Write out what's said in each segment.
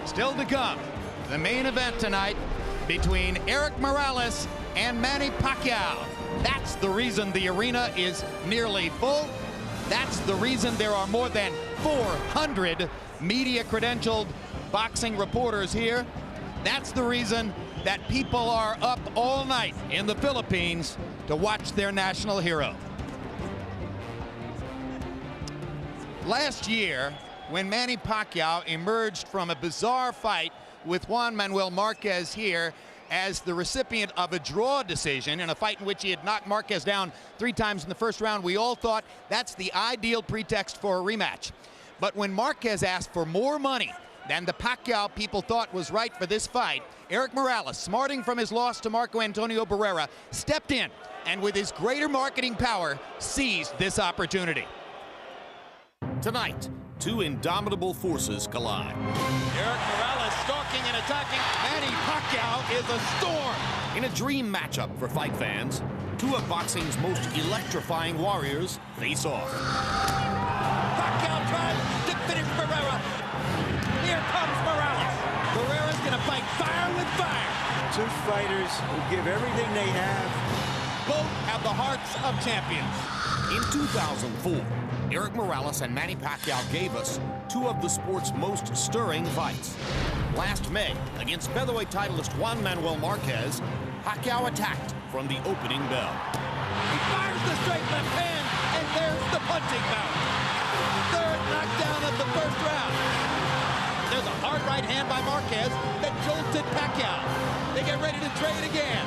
Still to come, the main event tonight between Erik Morales and Manny Pacquiao. That's the reason the arena is nearly full. That's the reason there are more than 400 media-credentialed boxing reporters here. That's the reason that people are up all night in the Philippines to watch their national hero. Last year, when Manny Pacquiao emerged from a bizarre fight with Juan Manuel Marquez here as the recipient of a draw decision in a fight in which he had knocked Marquez down 3 times in the first round, we all thought that's the ideal pretext for a rematch. But when Marquez asked for more money than the Pacquiao people thought was right for this fight, Erik Morales, smarting from his loss to Marco Antonio Barrera, stepped in and with his greater marketing power seized this opportunity. Tonight, 2 indomitable forces collide. Erik Morales stalking and attacking. Manny Pacquiao is a storm. In a dream matchup for fight fans, 2 of boxing's most electrifying warriors face off. Pacquiao tries to finish Barrera. Here comes Morales. Barrera's gonna fight fire with fire. 2 fighters who give everything they have. Both have the hearts of champions. In 2004, Erik Morales and Manny Pacquiao gave us 2 of the sport's most stirring fights. Last May, against featherweight titleist Juan Manuel Marquez, Pacquiao attacked from the opening bell. He fires the straight left hand, and there's the punching bout. 3rd knockdown of the first round. There's a hard right hand by Marquez that jolted Pacquiao. They get ready to trade again.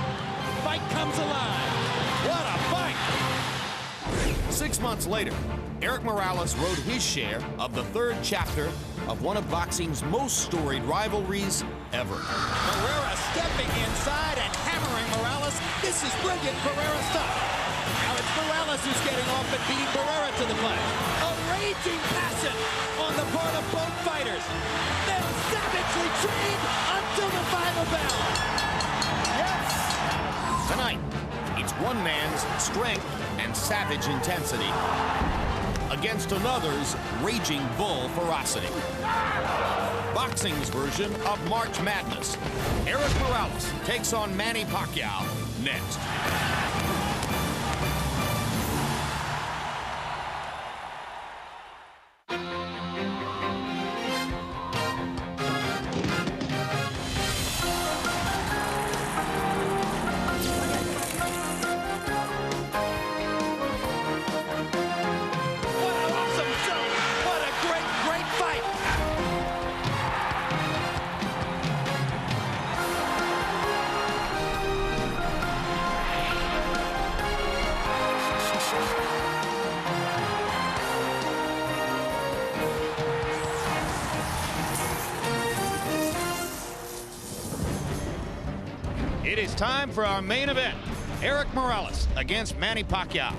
Fight comes alive. What a fight! 6 months later, Erik Morales wrote his share of the 3rd chapter of one of boxing's most storied rivalries ever. Barrera stepping inside and hammering Morales. This is brilliant Barrera stuff. Now it's Morales who's getting off and beating Barrera to the punch. A raging passion on the part of both fighters. They'll savagely trade until the final bell. Yes! Tonight, it's one man's strength and savage intensity against another's raging bull ferocity. Boxing's version of March Madness. Erik Morales takes on Manny Pacquiao next. It is time for our main event. Erik Morales against Manny Pacquiao.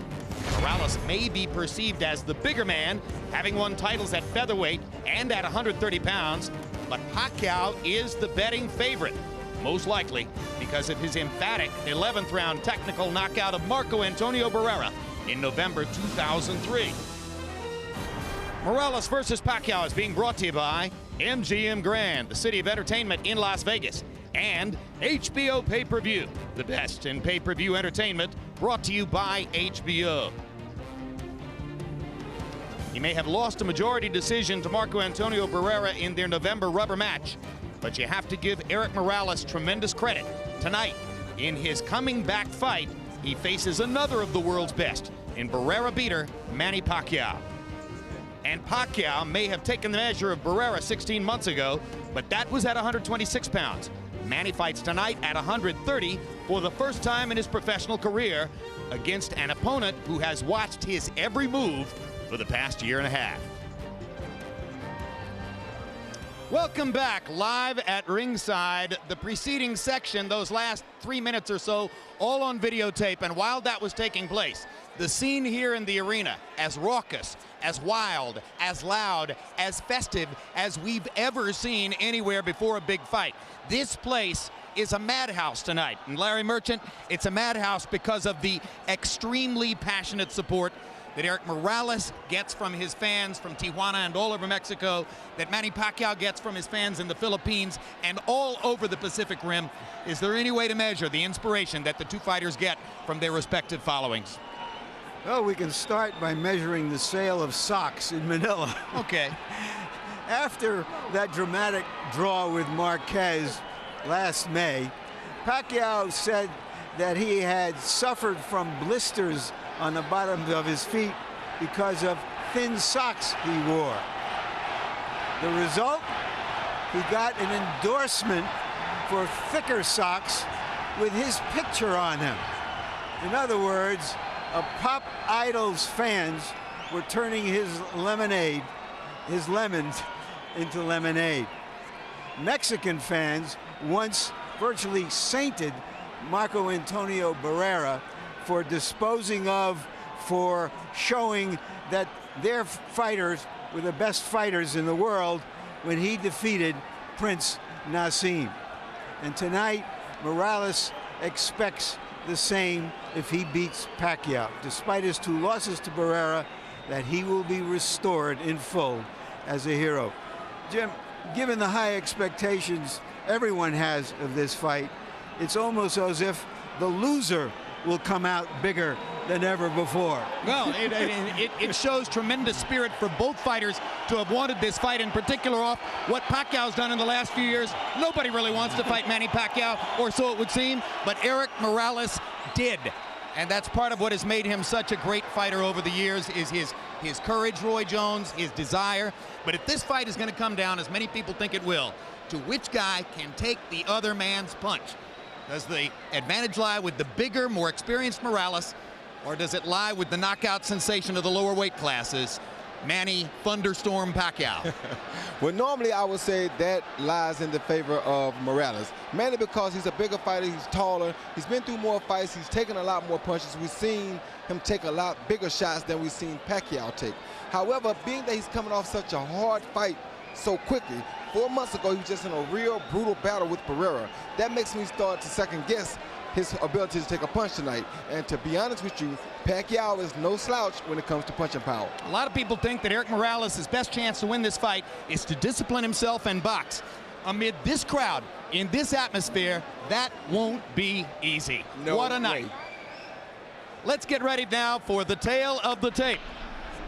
Morales may be perceived as the bigger man, having won titles at featherweight and at 130 pounds, but Pacquiao is the betting favorite, most likely because of his emphatic 11th round technical knockout of Marco Antonio Barrera in November 2003. Morales versus Pacquiao is being brought to you by MGM Grand, the city of entertainment in Las Vegas, and HBO Pay-Per-View, the best in pay-per-view entertainment, brought to you by HBO. He may have lost a majority decision to Marco Antonio Barrera in their November rubber match, but you have to give Erik Morales tremendous credit. Tonight, in his coming back fight, he faces another of the world's best in Barrera beater Manny Pacquiao. And Pacquiao may have taken the measure of Barrera 16 months ago, but that was at 126 pounds. Manny fights tonight at 130 for the first time in his professional career against an opponent who has watched his every move for the past year and a half. Welcome back live at ringside. The preceding section, those last 3 minutes or so, all on videotape. And while that was taking place, the scene here in the arena, as raucous, as wild, as loud, as festive as we've ever seen anywhere before a big fight. This place is a madhouse tonight. And Larry Merchant, it's a madhouse because of the extremely passionate support that Erik Morales gets from his fans from Tijuana and all over Mexico, that Manny Pacquiao gets from his fans in the Philippines and all over the Pacific Rim? Is there any way to measure the inspiration that the two fighters get from their respective followings? Well, we can start by measuring the sale of socks in Manila. Okay. After that dramatic draw with Marquez last May, Pacquiao said that he had suffered from blisters on the bottoms of his feet because of thin socks he wore. The result? He got an endorsement for thicker socks with his picture on them. In other words, a pop idol's fans were turning his lemons into lemonade. Mexican fans once virtually sainted Marco Antonio Barrera for disposing of, for showing that their fighters were the best fighters in the world when he defeated Prince Nassim. And tonight, Morales expects the same if he beats Pacquiao, despite his 2 losses to Barrera, that he will be restored in full as a hero. Jim, given the high expectations everyone has of this fight, it's almost as if the loser will come out bigger than ever before. Well, it shows tremendous spirit for both fighters to have wanted this fight, in particular off what Pacquiao's done in the last few years. Nobody really wants to fight Manny Pacquiao, or so it would seem, but Erik Morales did. And that's part of what has made him such a great fighter over the years, is his courage, Roy Jones, his desire. But if this fight is going to come down, as many people think it will, to which guy can take the other man's punch? Does the advantage lie with the bigger, more experienced Morales, or does it lie with the knockout sensation of the lower weight classes, Manny Thunderstorm Pacquiao? Well, normally I would say that lies in the favor of Morales. Mainly because he's a bigger fighter, he's taller, he's been through more fights, he's taken a lot more punches. We've seen him take a lot bigger shots than we've seen Pacquiao take. However, being that he's coming off such a hard fight so quickly, 4 months ago he was just in a real brutal battle with Barrera. That makes me start to second guess his ability to take a punch tonight. And to be honest with you, Pacquiao is no slouch when it comes to punching power. A lot of people think that Erik Morales' best chance to win this fight is to discipline himself and box. Amid this crowd, in this atmosphere, that won't be easy. No what a night. way. Let's get ready now for the tale of the tape.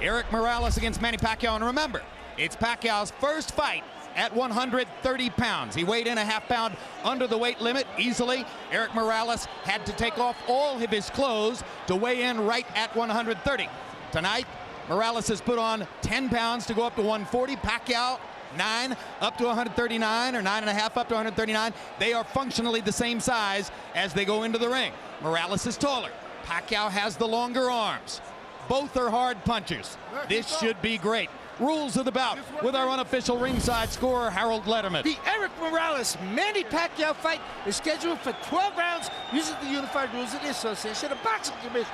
Erik Morales against Manny Pacquiao, and remember, it's Pacquiao's first fight at 130 pounds. He weighed in a half-pound under the weight limit easily. Erik Morales had to take off all of his clothes to weigh in right at 130. Tonight, Morales has put on 10 pounds to go up to 140. Pacquiao, 9 up to 139, or 9.5 up to 139. They are functionally the same size as they go into the ring. Morales is taller. Pacquiao has the longer arms. Both are hard punchers. This should be great. Rules of the bout with our unofficial ringside scorer, Harold Letterman. The Erik Morales-Manny Pacquiao fight is scheduled for 12 rounds using the unified rules of the Association of Boxing Commissions.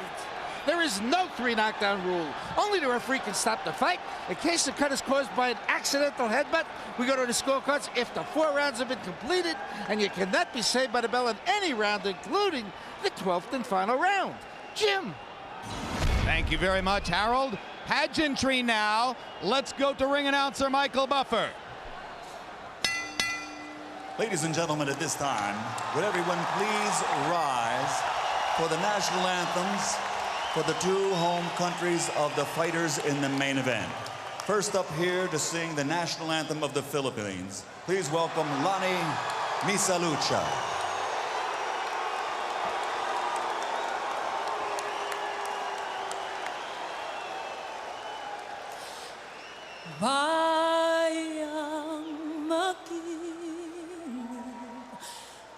There is no 3 knockdown rule. Only the referee can stop the fight. In case the cut is caused by an accidental headbutt, we go to the scorecards if the 4 rounds have been completed, and you cannot be saved by the bell in any round, including the 12th and final round. Jim. Thank you very much, Harold. Pageantry now. Let's go to ring announcer Michael Buffer. Ladies and gentlemen, at this time, would everyone please rise for the national anthems for the 2 home countries of the fighters in the main event. First up here to sing the national anthem of the Philippines, please welcome Lani Misalucha. Bayang makinig,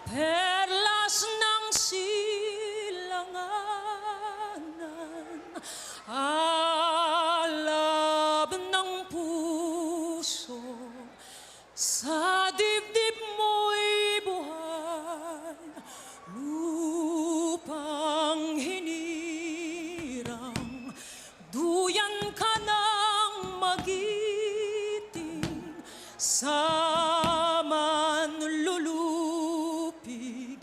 perlas ng silanganan, alab ng puso, sa dibdib mo'y buhay, lupang hinirang, duyan ka ng magiting, sa manlulupig,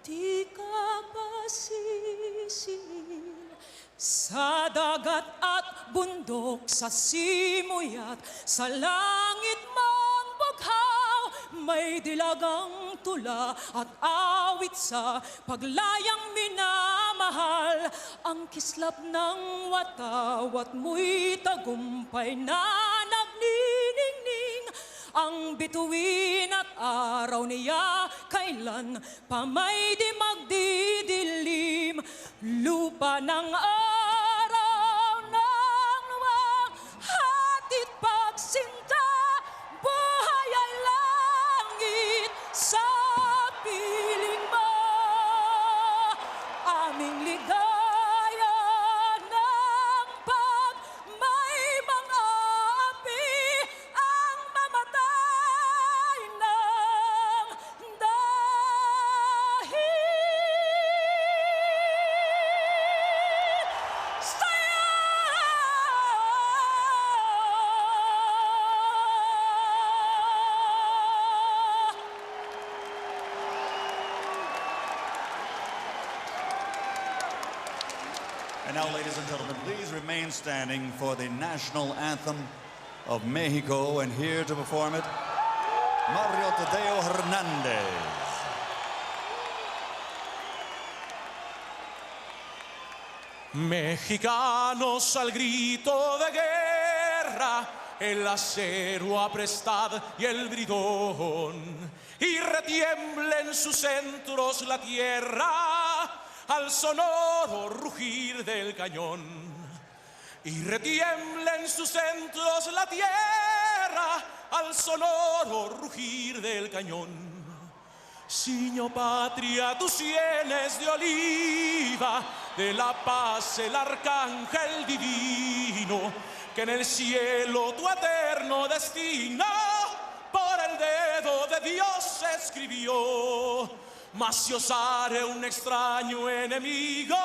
di ka pa sisil, sa dagat bundok, sa simoy at sa langit man bughaw, may dilagang tula at awit sa paglayang minamahal. Ang kislap ng watawat mo'y tagumpay na nagniningning. Ang bituin at araw niya kailan pa may di magdidilim. Lupa ng araw ng luwang hatid pagsinta, buhay ay langit sa piling mo. Aming ligaya ng pag may mga api ang mamatay ng dahil sa'yo. And now, ladies and gentlemen, please remain standing for the national anthem of Mexico. And here to perform it, Mario Tadeo Hernandez. Mexicanos al grito de guerra, el acero aprestad y el bridón, y retiembla en sus centros la tierra al sonoro rugir del cañón. Y retiembla en sus centros la tierra al sonoro rugir del cañón. Siño patria, tus sienes de oliva, de la paz el arcángel divino, que en el cielo tu eterno destino por el dedo de Dios escribió. Mas si osare un extraño enemigo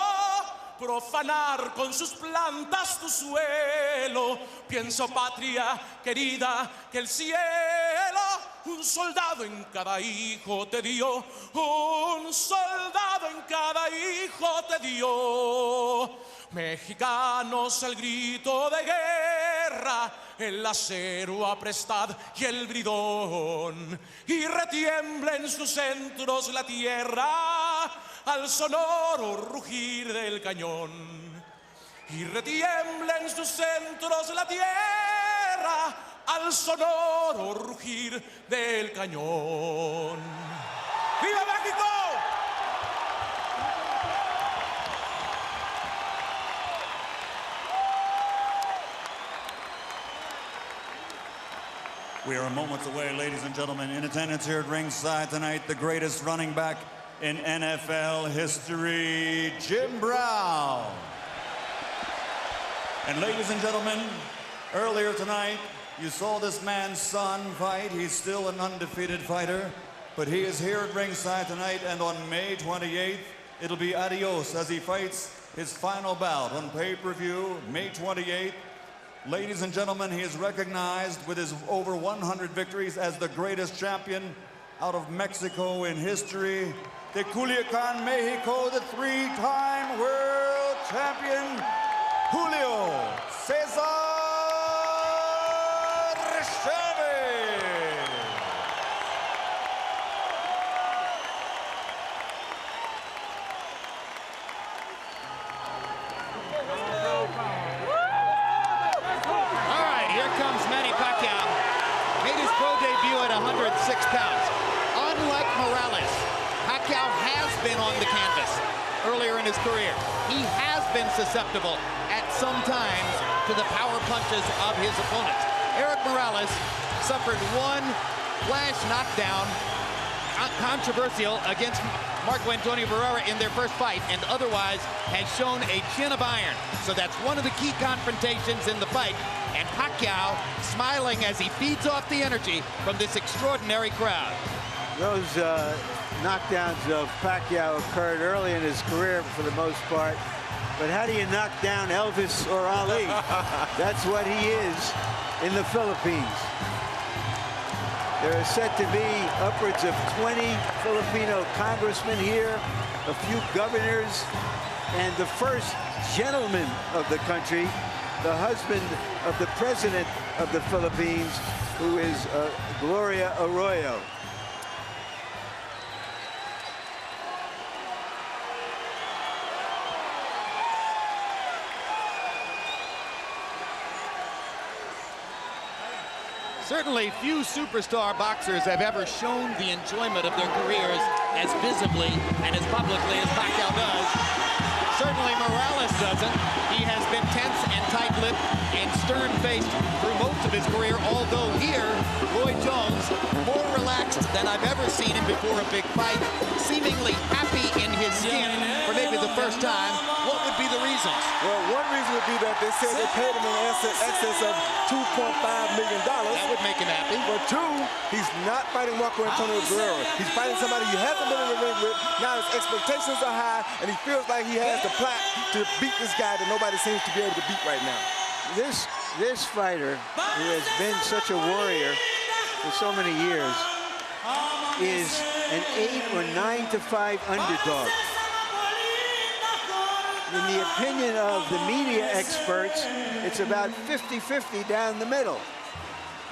profanar con sus plantas tu suelo, pienso, patria querida, que el cielo un soldado en cada hijo te dio, un soldado en cada hijo te dio. Mexicanos al grito de guerra, el acero aprestad y el bridón, y retiembla en sus centros la tierra al sonoro rugir del cañón. Y retiembla en sus centros la tierra al sonoro rugir del cañón. ¡Viva México! We are moments away, ladies and gentlemen. In attendance here at ringside tonight, the greatest running back in NFL history, Jim Brown. And ladies and gentlemen, earlier tonight, you saw this man's son fight. He's still an undefeated fighter, but he is here at ringside tonight, and on May 28th, it'll be adios as he fights his final bout on pay-per-view, May 28th. Ladies and gentlemen, he is recognized with his over 100 victories as the greatest champion out of Mexico in history. De Culiacan, Mexico, the three-time world champion, Julio Cesar Chavez. All right, here comes Manny Pacquiao. Made his pro debut at 106 pounds. Unlike Morales, Pacquiao has been on the canvas earlier in his career. He has been susceptible at some times to the power punches of his opponents. Erik Morales suffered one flash knockdown, controversial, against Marco Antonio Barrera in their first fight, and otherwise has shown a chin of iron. So that's one of the key confrontations in the fight. And Pacquiao smiling as he feeds off the energy from this extraordinary crowd. Those knockdowns of Pacquiao occurred early in his career for the most part. But how do you knock down Elvis or Ali? That's what he is in the Philippines. There are said to be upwards of 20 Filipino congressmen here, a few governors, and the first gentleman of the country the husband of the president of the Philippines, who is Gloria Arroyo. Certainly few superstar boxers have ever shown the enjoyment of their careers as visibly and as publicly as Pacquiao does. Certainly Morales doesn't. He has been tense and tight-lipped and stern-faced through most of his career, although here, Roy Jones, more relaxed than I've ever seen him before a big fight, seemingly happy in his skin for maybe the first time. What would be the reasons? Well, one reason would be that they said they paid him in excess of $2.5 million. That would make him happy. But two, he's not fighting Marco Antonio Barrera. He's fighting somebody he hasn't been in the ring with. Now his expectations are high, and he feels like he has the plaque to beat this guy that nobody seems to be able to beat right now. This fighter, who has been such a warrior for so many years, is an 8 or 9-5 underdog. In the opinion of the media experts, it's about 50-50 down the middle.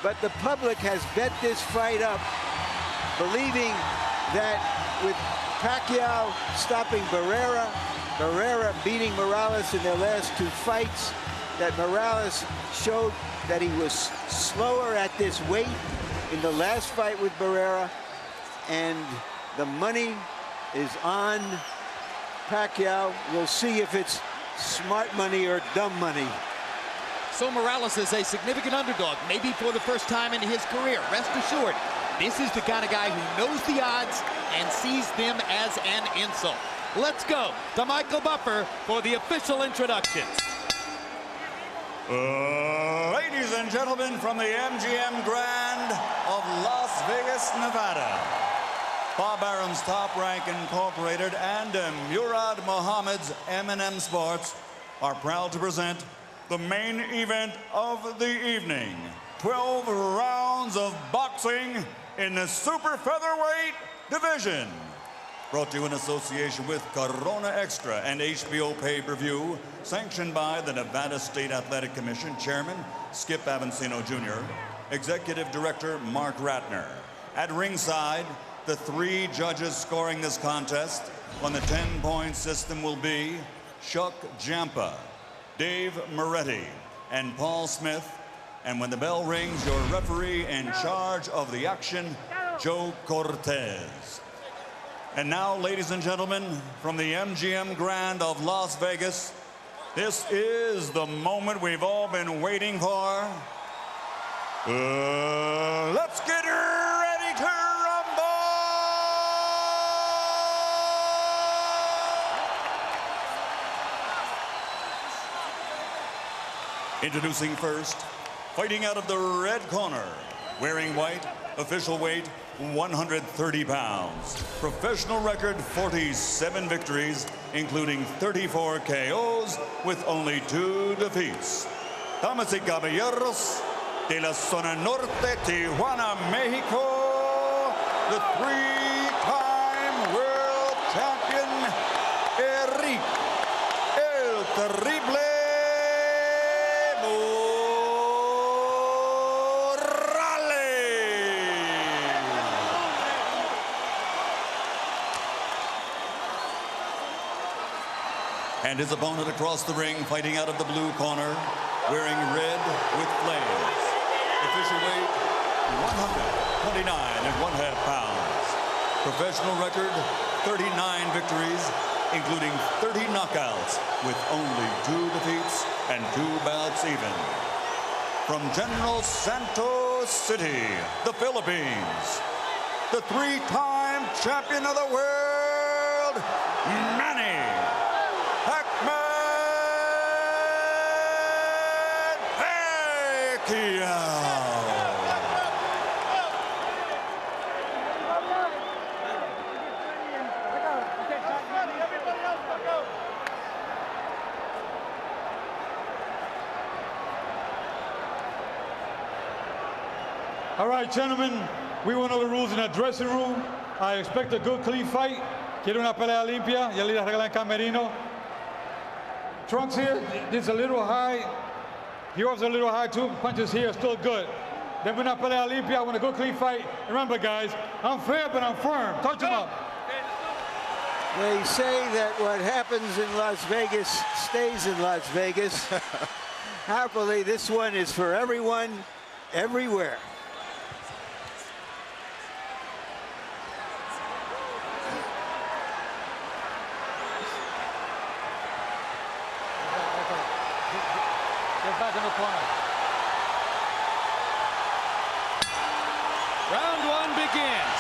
But the public has bet this fight up, believing that with Pacquiao stopping Barrera, Barrera beating Morales in their last 2 fights, that Morales showed that he was slower at this weight in the last fight with Barrera, and the money is on Pacquiao. We'll see if it's smart money or dumb money. So Morales is a significant underdog, maybe for the first time in his career. Rest assured, this is the kind of guy who knows the odds and sees them as an insult. Let's go to Michael Buffer for the official introductions. Ladies and gentlemen, from the MGM Grand of Las Vegas, Nevada, Bob Arum's Top Rank Incorporated and Murad Muhammad's M&M Sports are proud to present the main event of the evening. 12 rounds of boxing in the super featherweight division. Brought to you in association with Corona Extra and HBO pay-per-view, sanctioned by the Nevada State Athletic Commission Chairman Skip Avancino Jr., Executive Director Mark Ratner. At ringside, the 3 judges scoring this contest on the 10-point system will be Chuck Giampa, Dave Moretti, and Paul Smith. And when the bell rings, your referee in charge of the action, Joe Cortez. And now, ladies and gentlemen, from the MGM Grand of Las Vegas, this is the moment we've all been waiting for. Let's get ready to rumble! Introducing first, fighting out of the red corner, wearing white, official weight 130 pounds. Professional record 47 victories, including 34 KOs with only 2 defeats. Damas y caballeros, de la zona norte, Tijuana, Mexico, the 3-time world champion, Erik, el terrible and his opponent across the ring, fighting out of the blue corner, wearing red with flames. Official weight, 129.5 pounds. Professional record, 39 victories, including 30 knockouts, with only 2 defeats and 2 bouts even. From General Santos City, the Philippines, the 3-time champion of the world, Manny Pacquiao. All right, gentlemen, we went over the rules in the dressing room. I expect a good, clean fight. Quiero una pelea limpia. Ya le regla en camerino. Trunks here, it's a little high. He was a little high too. Punches here are still good. Then we're not pelea limpia. I want a good clean fight. And remember, guys, I'm fair, but I'm firm. Touch him up. They say that what happens in Las Vegas stays in Las Vegas. Happily, this one is for everyone, everywhere. Get back in the corner. Round one begins.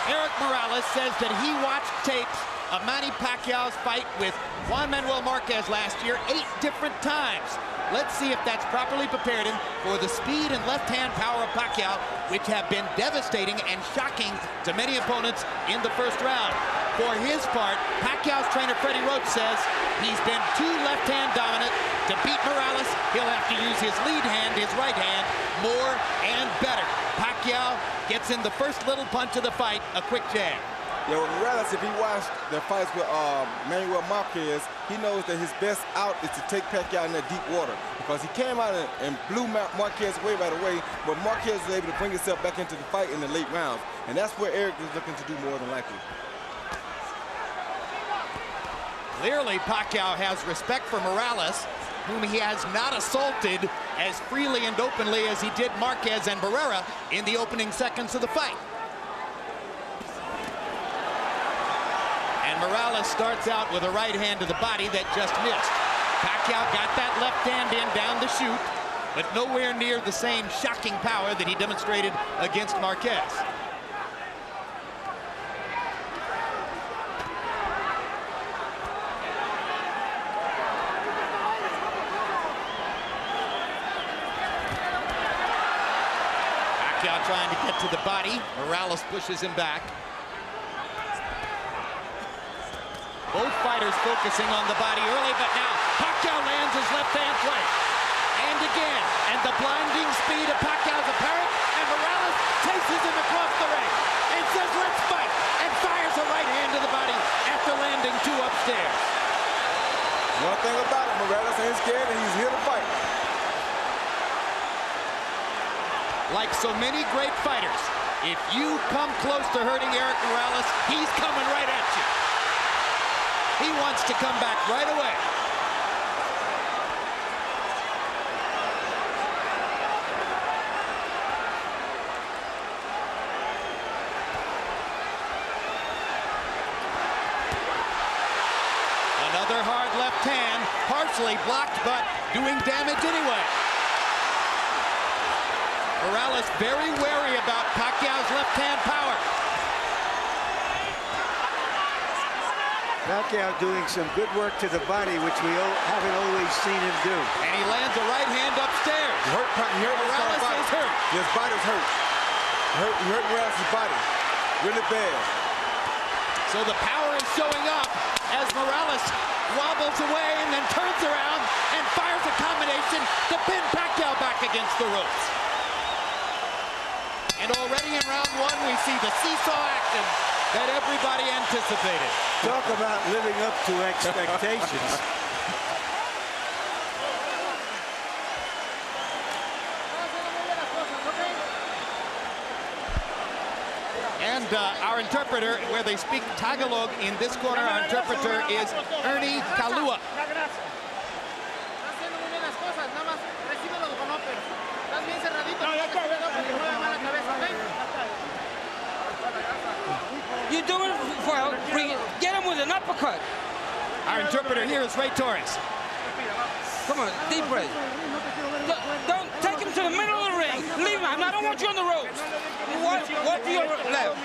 Erik Morales says that he watched tapes of Manny Pacquiao's fight with Juan Manuel Marquez last year 8 different times. Let's see if that's properly prepared him for the speed and left-hand power of Pacquiao, which have been devastating and shocking to many opponents in the first round. For his part, Pacquiao's trainer Freddie Roach says he's been too left-hand dominant. To beat Morales, he'll have to use his lead hand, his right hand, more and better. Pacquiao gets in the first little punch of the fight, a quick jab. Yeah, well, Morales, if he watched the fights with Manuel Marquez, he knows that his best out is to take Pacquiao in that deep water, because he came out and blew Marquez away right away, but Marquez was able to bring himself back into the fight in the late rounds, and that's where Erik is looking to do more than likely. Clearly, Pacquiao has respect for Morales, whom he has not assaulted as freely and openly as he did Marquez and Barrera in the opening seconds of the fight. And Morales starts out with a right hand to the body that just missed. Pacquiao got that left hand in down the chute, but nowhere near the same shocking power that he demonstrated against Marquez. Pacquiao trying to get to the body. Morales pushes him back. Both fighters focusing on the body early, but now Pacquiao lands his left hand twice. And again, and the blinding speed of Pacquiao's apparent, and Morales chases him across the ring and says, let's fight, and fires a right hand to the body after landing 2 upstairs. One thing about it, Morales ain't scared and he's here to fight. Like so many great fighters, if you come close to hurting Erik Morales, he's coming right at you. He wants to come back right away. Another hard left hand, partially blocked, but doing damage anyway. Morales very wary about Pacquiao's left-hand power. Pacquiao doing some good work to the body, which we haven't always seen him do. And he lands a right hand upstairs. Morales is hurt. His body's hurt. He hurt Morales' body really bad. So the power is showing up as Morales wobbles away and then turns around and fires a combination to pin Pacquiao back against the ropes. And already in round 1, we see the seesaw action that everybody anticipated. Talk about living up to expectations. And our interpreter, where they speak Tagalog in this corner, our interpreter is Ernie Kalua. You do it for get him with an uppercut. Our interpreter here is Ray Torres. Come on, deep breath. Don't take him to the middle of the ring. Leave him. I don't want you on the ropes. Walk to your left.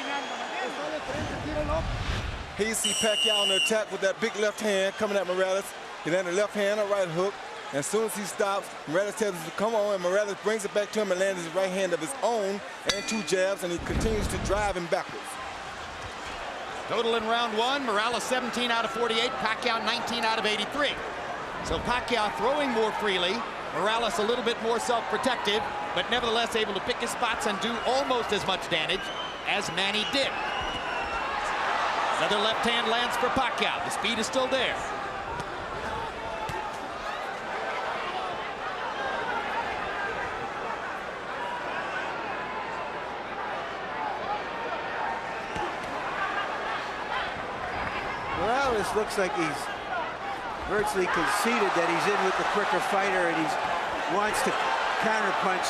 Here you see Pacquiao on the attack with that big left hand coming at Morales. He landed a left hand, a right hook. And as soon as he stops, Morales tells him to come on, and Morales brings it back to him and lands his right hand of his own and 2 jabs, and he continues to drive him backwards. Total in round 1, Morales 17 out of 48, Pacquiao 19 out of 83. So Pacquiao throwing more freely, Morales a little bit more self-protective, but nevertheless able to pick his spots and do almost as much damage as Manny did. Another left hand lands for Pacquiao. The speed is still there. Morales looks like he's virtually conceded that he's in with the quicker fighter, and he wants to counterpunch,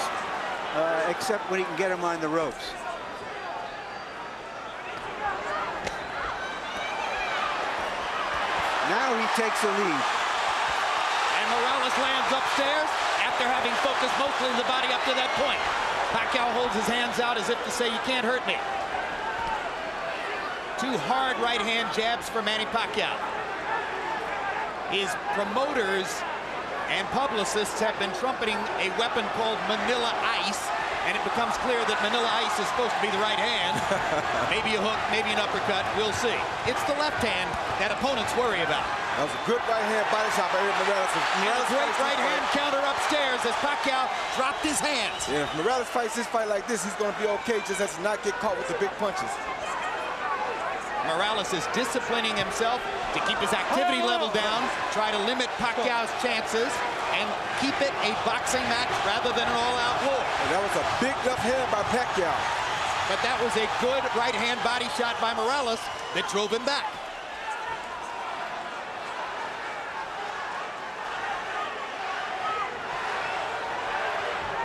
except when he can get him on the ropes. Now he takes the lead. And Morales lands upstairs after having focused mostly the body up to that point. Pacquiao holds his hands out as if to say, you can't hurt me. Two hard right-hand jabs for Manny Pacquiao. His promoters and publicists have been trumpeting a weapon called Manila Ice, and it becomes clear that Manila Ice is supposed to be the right hand. Maybe a hook, maybe an uppercut, we'll see. It's the left hand that opponents worry about. That was a good right-hand body shot by Erik Morales. And a great right-hand counter upstairs as Pacquiao dropped his hands. Yeah, if Morales fights this fight like this, he's going to be okay, just has to not get caught with the big punches. Morales is disciplining himself to keep his activity level down, try to limit Pacquiao's chances, and keep it a boxing match rather than an all-out war. And that was a big left hand by Pacquiao. But that was a good right-hand body shot by Morales that drove him back.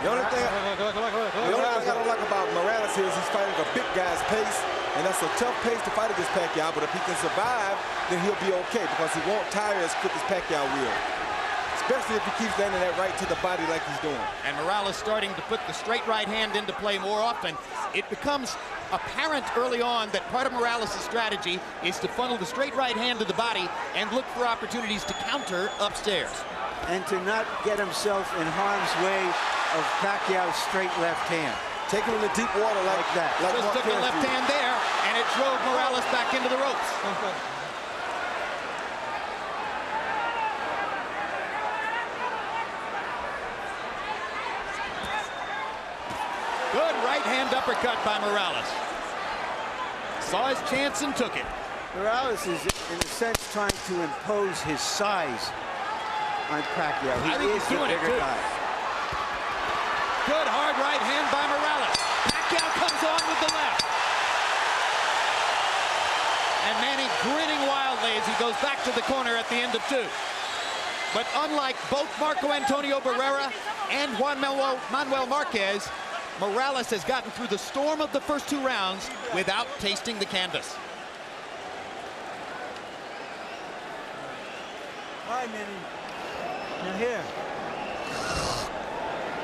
The only thing I don't like about Morales here is he's fighting a big guy's pace, and that's a tough pace to fight against Pacquiao, but if he can survive, then he'll be okay because he won't tire as quick as Pacquiao will. Especially if he keeps landing that right to the body like he's doing. And Morales starting to put the straight right hand into play more often. It becomes apparent early on that part of Morales' strategy is to funnel the straight right hand to the body and look for opportunities to counter upstairs. And to not get himself in harm's way of Pacquiao's straight left hand. Take him in the deep water like that. Like just took a left hand there, and it drove Morales back into the ropes. Good right hand uppercut by Morales. Saw his chance and took it. Morales is, in a sense, trying to impose his size on Pacquiao. He is the bigger guy. Good hard right hand by Morales. Pacquiao comes on with the left. And Manny grinning wildly as he goes back to the corner at the end of two. But unlike both Marco Antonio Barrera and Juan Manuel Marquez, Morales has gotten through the storm of the first two rounds without tasting the canvas. All right, Manny. Now here.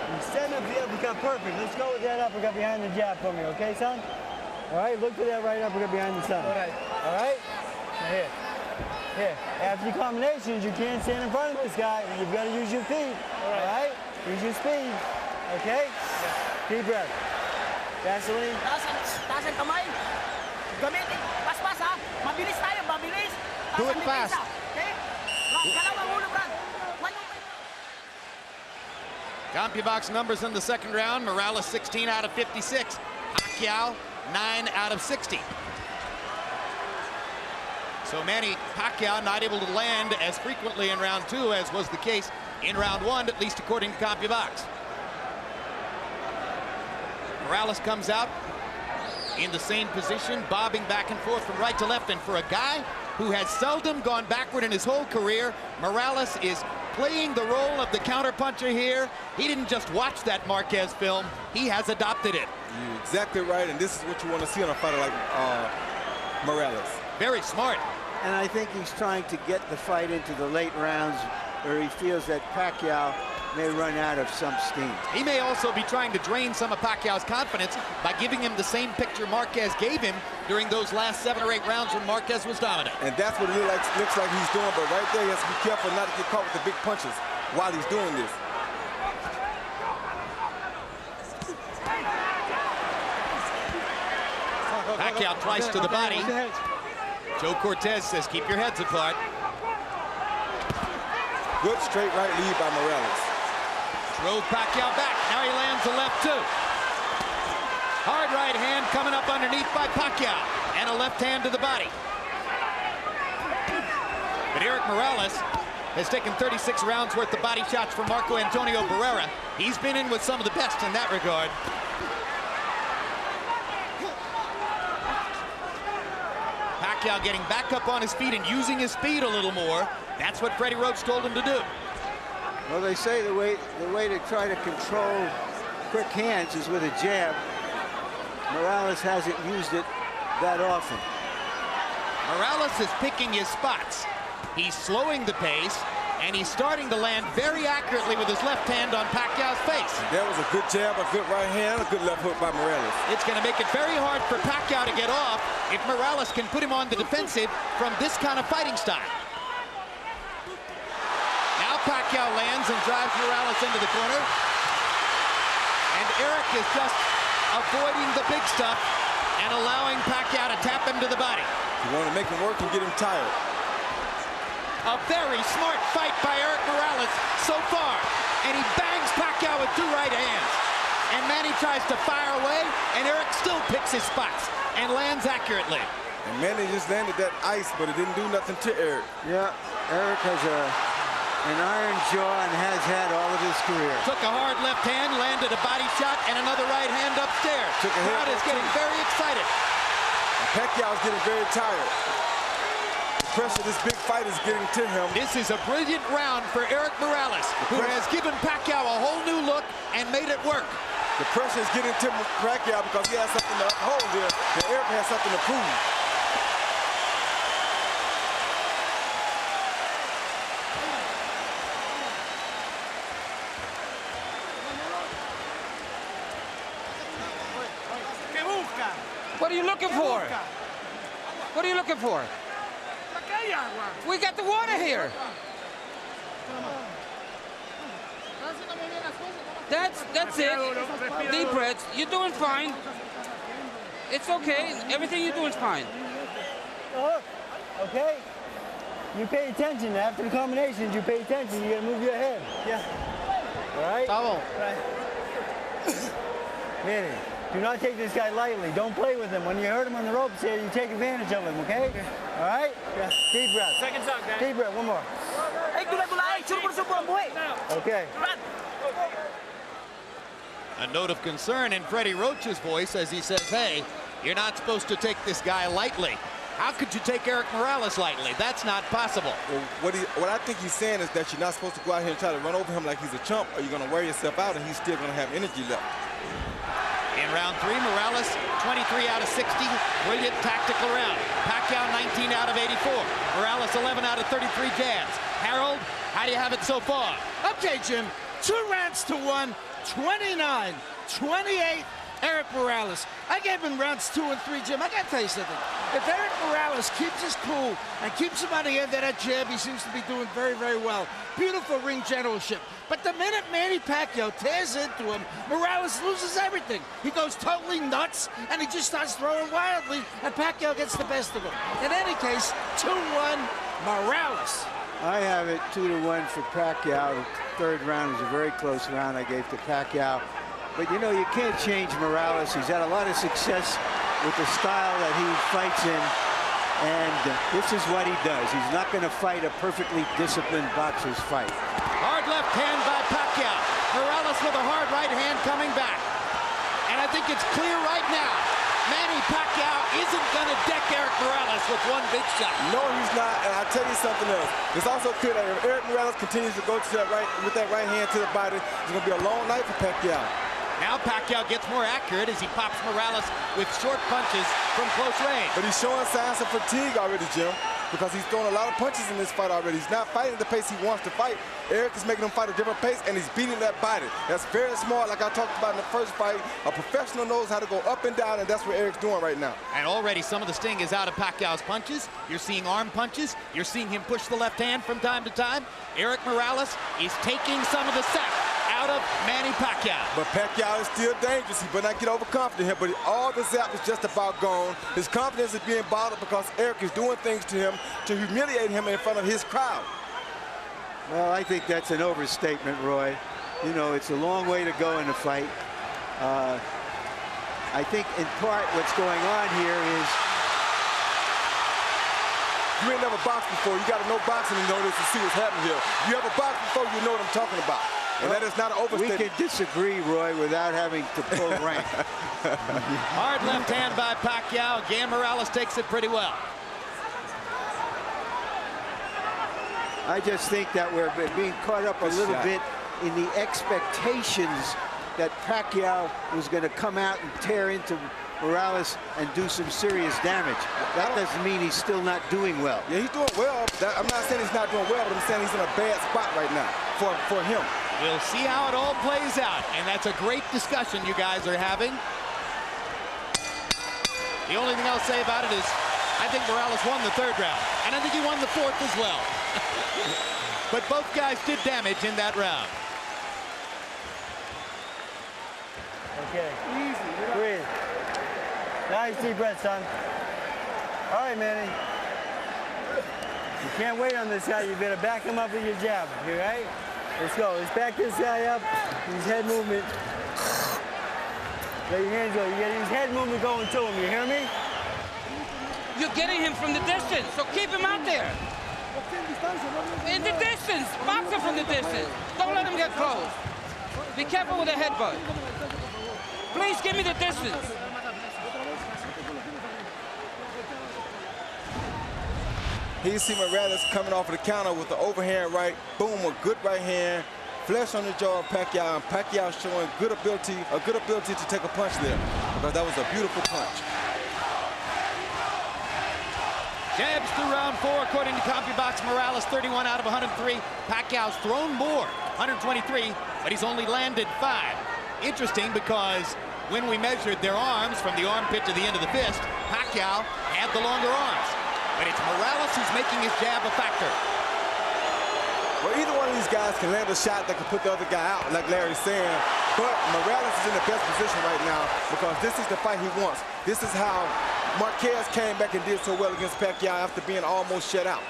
You stand up the uppercut perfect. Let's go with that uppercut behind the jab for me, okay, son? All right, look for that right uppercut behind the son. All right. All right? Now here. Here. After the combinations, you can't stand in front of this guy. You've got to use your feet. All right? Use your speed. Okay? Deep breath. Gasoline. Taas ang kamay. Gamitin. Paspas ha. Mabilis tayo, mabilis. Do it fast. Okay? Kalawang ulo, Brad. Giampa box numbers in the second round. Morales 16 out of 56. Pacquiao 9 out of 60. So Manny Pacquiao not able to land as frequently in round two as was the case in round one, at least according to Giampa box. Morales comes out in the same position, bobbing back and forth from right to left. And for a guy who has seldom gone backward in his whole career, Morales is playing the role of the counterpuncher here. He didn't just watch that Marquez film, he has adopted it. You're exactly right, and this is what you want to see on a fighter like Morales. Very smart. And I think he's trying to get the fight into the late rounds where he feels that Pacquiao may run out of some steam. He may also be trying to drain some of Pacquiao's confidence by giving him the same picture Marquez gave him during those last 7 or 8 rounds when Marquez was dominant. And that's what it looks like he's doing, but right there he has to be careful not to get caught with the big punches while he's doing this. Pacquiao twice to the body. Joe Cortez says, keep your heads apart. Good straight right lead by Morales. Drove Pacquiao back. Now he lands the left too. Hard right hand coming up underneath by Pacquiao. And a left hand to the body. But Erik Morales has taken 36 rounds worth of body shots from Marco Antonio Barrera. He's been in with some of the best in that regard. Pacquiao getting back up on his feet and using his speed a little more. That's what Freddie Roach told him to do. Well, they say the way to try to control quick hands is with a jab. Morales hasn't used it that often. Morales is picking his spots. He's slowing the pace, and he's starting to land very accurately with his left hand on Pacquiao's face. That was a good jab, a good right hand, a good left hook by Morales. It's going to make it very hard for Pacquiao to get off if Morales can put him on the defensive from this kind of fighting style. Now Pacquiao lands and drives Morales into the corner. And Erik is just avoiding the big stuff and allowing Pacquiao to tap him to the body. You want to make him work and get him tired. A very smart fight by Erik Morales so far. And he bangs Pacquiao with two right hands. And Manny tries to fire away, and Erik still picks his spots and lands accurately. And Manny just landed that ice, but it didn't do nothing to Erik. Yeah, Erik has an iron jaw and has had all of his career. Took a hard left hand, landed a body shot, and another right hand upstairs. The crowd is getting very excited. Pacquiao's getting very tired. The pressure of this big fight is getting to him. This is a brilliant round for Erik Morales, who has given Pacquiao a whole new look and made it work. The pressure is getting to Pacquiao because he has something to hold here, and Erik has something to prove. What are you looking for? What are you looking for? We got the water here. That's it. Deep breaths. You're doing fine. It's okay. Everything you're doing is fine. Okay? You pay attention. After the combinations, you pay attention. You gotta move your head. Yeah. All right? Right. Manny, do not take this guy lightly. Don't play with him. When you hurt him on the ropes here, you take advantage of him, okay? All right? Yeah. Deep breath. Second time, guys. Deep breath. One more. Okay. A note of concern in Freddie Roach's voice as he says, hey, you're not supposed to take this guy lightly. How could you take Erik Morales lightly? That's not possible. Well, what I think he's saying is that you're not supposed to go out here and try to run over him like he's a chump, or you're going to wear yourself out and he's still going to have energy left. In round 3, Morales, 23 out of 60. Brilliant tactical round. Pacquiao, 19 out of 84. Morales, 11 out of 33 jabs. Harold, how do you have it so far? Okay, Jim. 2 rounds to 1. 29, 28, Erik Morales. I gave him rounds 2 and 3, Jim. I got to tell you something. If Erik Morales keeps his cool and keeps him on the end of that jab, he seems to be doing very, very well. Beautiful ring generalship. But the minute Manny Pacquiao tears into him, Morales loses everything. He goes totally nuts, and he just starts throwing wildly, and Pacquiao gets the best of him. In any case, 2-1, Morales. I have it 2-1 for Pacquiao. The third round is a very close round I gave to Pacquiao. But, you know, you can't change Morales. He's had a lot of success with the style that he fights in. And this is what he does. He's not going to fight a perfectly disciplined boxer's fight. Hard left hand by Pacquiao. Morales with a hard right hand coming back. And I think it's clear right now, Manny Pacquiao isn't going to deck Erik Morales with one big shot. No, he's not, and I'll tell you something else. It's also clear that if Erik Morales continues to go to that with that right hand to the body, it's going to be a long night for Pacquiao. Now Pacquiao gets more accurate as he pops Morales with short punches from close range. But he's showing signs of fatigue already, Jim, because he's throwing a lot of punches in this fight already. He's not fighting the pace he wants to fight. Erik is making him fight a different pace, and he's beating that body. That's very smart, like I talked about in the first fight. A professional knows how to go up and down, and that's what Erik's doing right now. And already some of the sting is out of Pacquiao's punches. You're seeing arm punches. You're seeing him push the left hand from time to time. Erik Morales is taking some of the sack out of Manny Pacquiao. But Pacquiao is still dangerous. He better not get overconfident here, but all the zap is just about gone. His confidence is being bottled because Erik is doing things to him to humiliate him in front of his crowd. Well, I think that's an overstatement, Roy. You know, it's a long way to go in the fight. I think in part what's going on here is you ain't never boxed before. You got to know boxing in order to see what's happening here. You ever boxed before, you know what I'm talking about. And that is not an overstatement. We can disagree, Roy, without having to pull rank. Hard left hand by Pacquiao. Again, Morales takes it pretty well. I just think that we're being caught up a little bit in the expectations that Pacquiao was going to come out and tear into Morales and do some serious damage. That doesn't mean he's still not doing well. Yeah, he's doing well. I'm not saying he's not doing well, but I'm saying he's in a bad spot right now for him. We'll see how it all plays out, and that's a great discussion you guys are having. The only thing I'll say about it is I think Morales won the 3rd round, and I think he won the 4th as well. But both guys did damage in that round. Okay. Easy. Breathe. Nice deep breath, son. All right, Manny. You can't wait on this guy. You better back him up with your jab. You right? Let's go. Let's back this guy up. Use head movement. Let your hands go. You get his head movement going to him. You hear me? You're getting him from the distance, so keep him out there. In the distance. Box him from the distance. Don't let him get close. Be careful with the headbutt. Please give me the distance. Here you see Morales coming off of the counter with the overhand right. Boom, a good right hand. Flesh on the jaw of Pacquiao, and Pacquiao showing a good ability to take a punch there, because that was a beautiful punch. Jabs through round 4, according to CompuBox. Morales 31 out of 103. Pacquiao's thrown more, 123, but he's only landed 5. Interesting, because when we measured their arms from the armpit to the end of the fist, Pacquiao had the longer arms. But it's Morales who's making his jab a factor. Well, either one of these guys can land a shot that can put the other guy out, like Larry's saying. But Morales is in the best position right now because this is the fight he wants. This is how Marquez came back and did so well against Pacquiao after being almost shut out.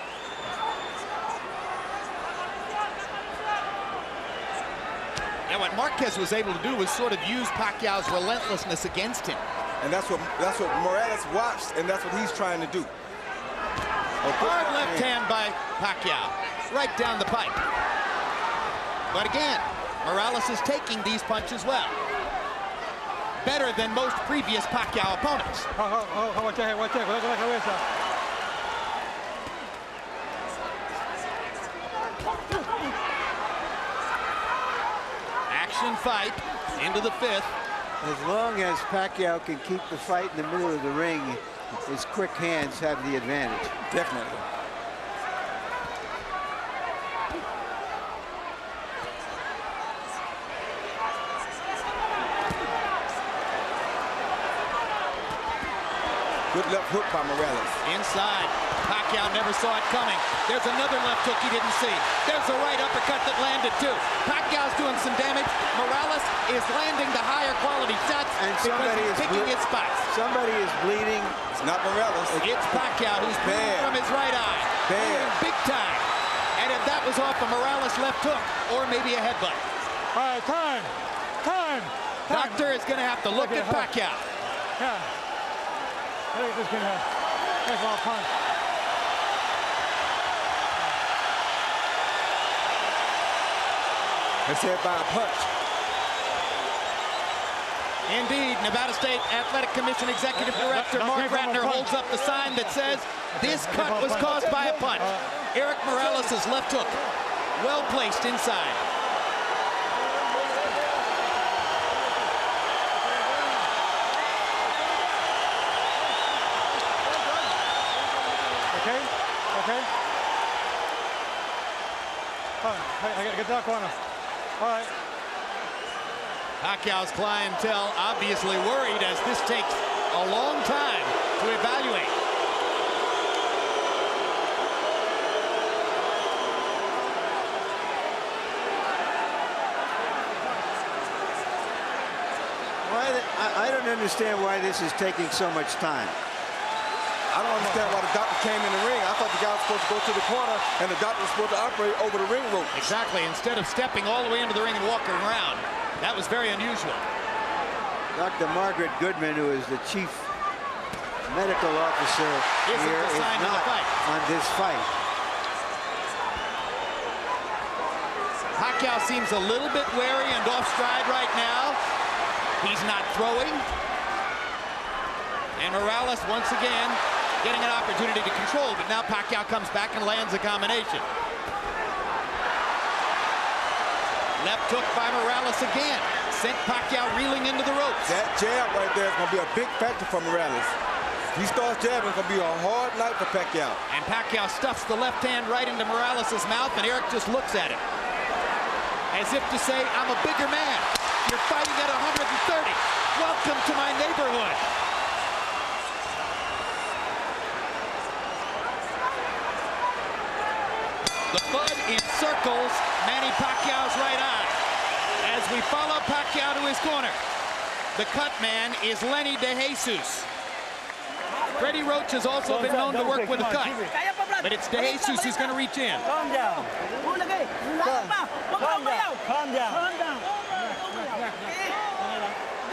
Yeah, what Marquez was able to do was sort of use Pacquiao's relentlessness against him. And that's what Morales watched, and that's what he's trying to do. Hard left hand by Pacquiao, right down the pipe. But again, Morales is taking these punches well. Better than most previous Pacquiao opponents. Watch your head, watch your head. Coloca la cabeza. Action fight into the 5th. As long as Pacquiao can keep the fight in the middle of the ring, his quick hands have the advantage. Definitely. Good left hook by Morales. Inside. Pacquiao never saw it coming. There's another left hook he didn't see. There's a right uppercut that landed too. Pacquiao's doing some damage. Morales is landing the higher quality shots and because he's picking his spots. Somebody is bleeding. It's not Morales. It's Pacquiao who's bleeding from his right eye. Big time. And if that was off a Morales left hook or maybe a headbutt. All right, time. Doctor is going to have to look at Pacquiao. Yeah. Look at this kid here. That's all punch. It's hit by a punch. Indeed, Nevada State Athletic Commission Executive Director Mark Ratner holds up the sign that says this cut was caused by a punch. Erik Morales' left hook, well placed inside. Okay. All right, I gotta get that corner. All right. Pacquiao's clientele obviously worried as this takes a long time to evaluate. I don't understand why this is taking so much time. I don't understand why the doctor came in the ring. I thought the guy was supposed to go to the corner and the doctor was supposed to operate over the ring rope. Exactly, instead of stepping all the way into the ring and walking around. That was very unusual. Dr. Margaret Goodman, who is the chief medical officer here, is not on this fight. Pacquiao seems a little bit wary and off stride right now. He's not throwing. And Morales once again getting an opportunity to control, but now Pacquiao comes back and lands a combination. Left hook by Morales again. Sent Pacquiao reeling into the ropes. That jab right there is going to be a big factor for Morales. If he starts jabbing, it's going to be a hard night for Pacquiao. And Pacquiao stuffs the left hand right into Morales' mouth, and Erik just looks at him. As if to say, I'm a bigger man. You're fighting at 130. Welcome to my neighborhood. The Bud encircles Manny Pacquiao's right eye. As we follow Pacquiao to his corner, the cut man is Lenny DeJesus. Freddie Roach has also been known to work with a cut, but it's DeJesus who's going to reach in. Calm down. Calm down. Calm down.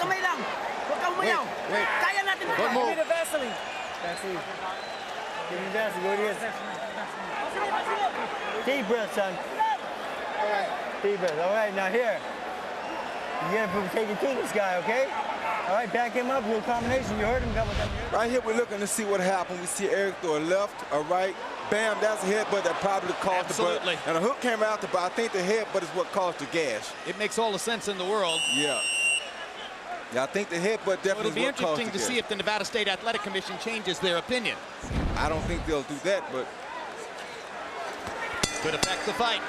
Wait. Don't move. Give me the Vaseline. Vaseline. Give me Vaseline. What it is. Deep breath, son. All right. Deep breath. All right, now here. You gotta take it to this guy, okay? All right, back him up, little combination. You heard him a couple times. Right here, we're looking to see what happened. We see Erik throw a left, a right. Bam, that's a headbutt that probably caused the butt. And a hook came out, but I think the headbutt is what caused the gash. It makes all the sense in the world. Yeah. Yeah, I think the headbutt definitely It'll be interesting to see if the Nevada State Athletic Commission changes their opinion. I don't think they'll do that, but could affect the fight.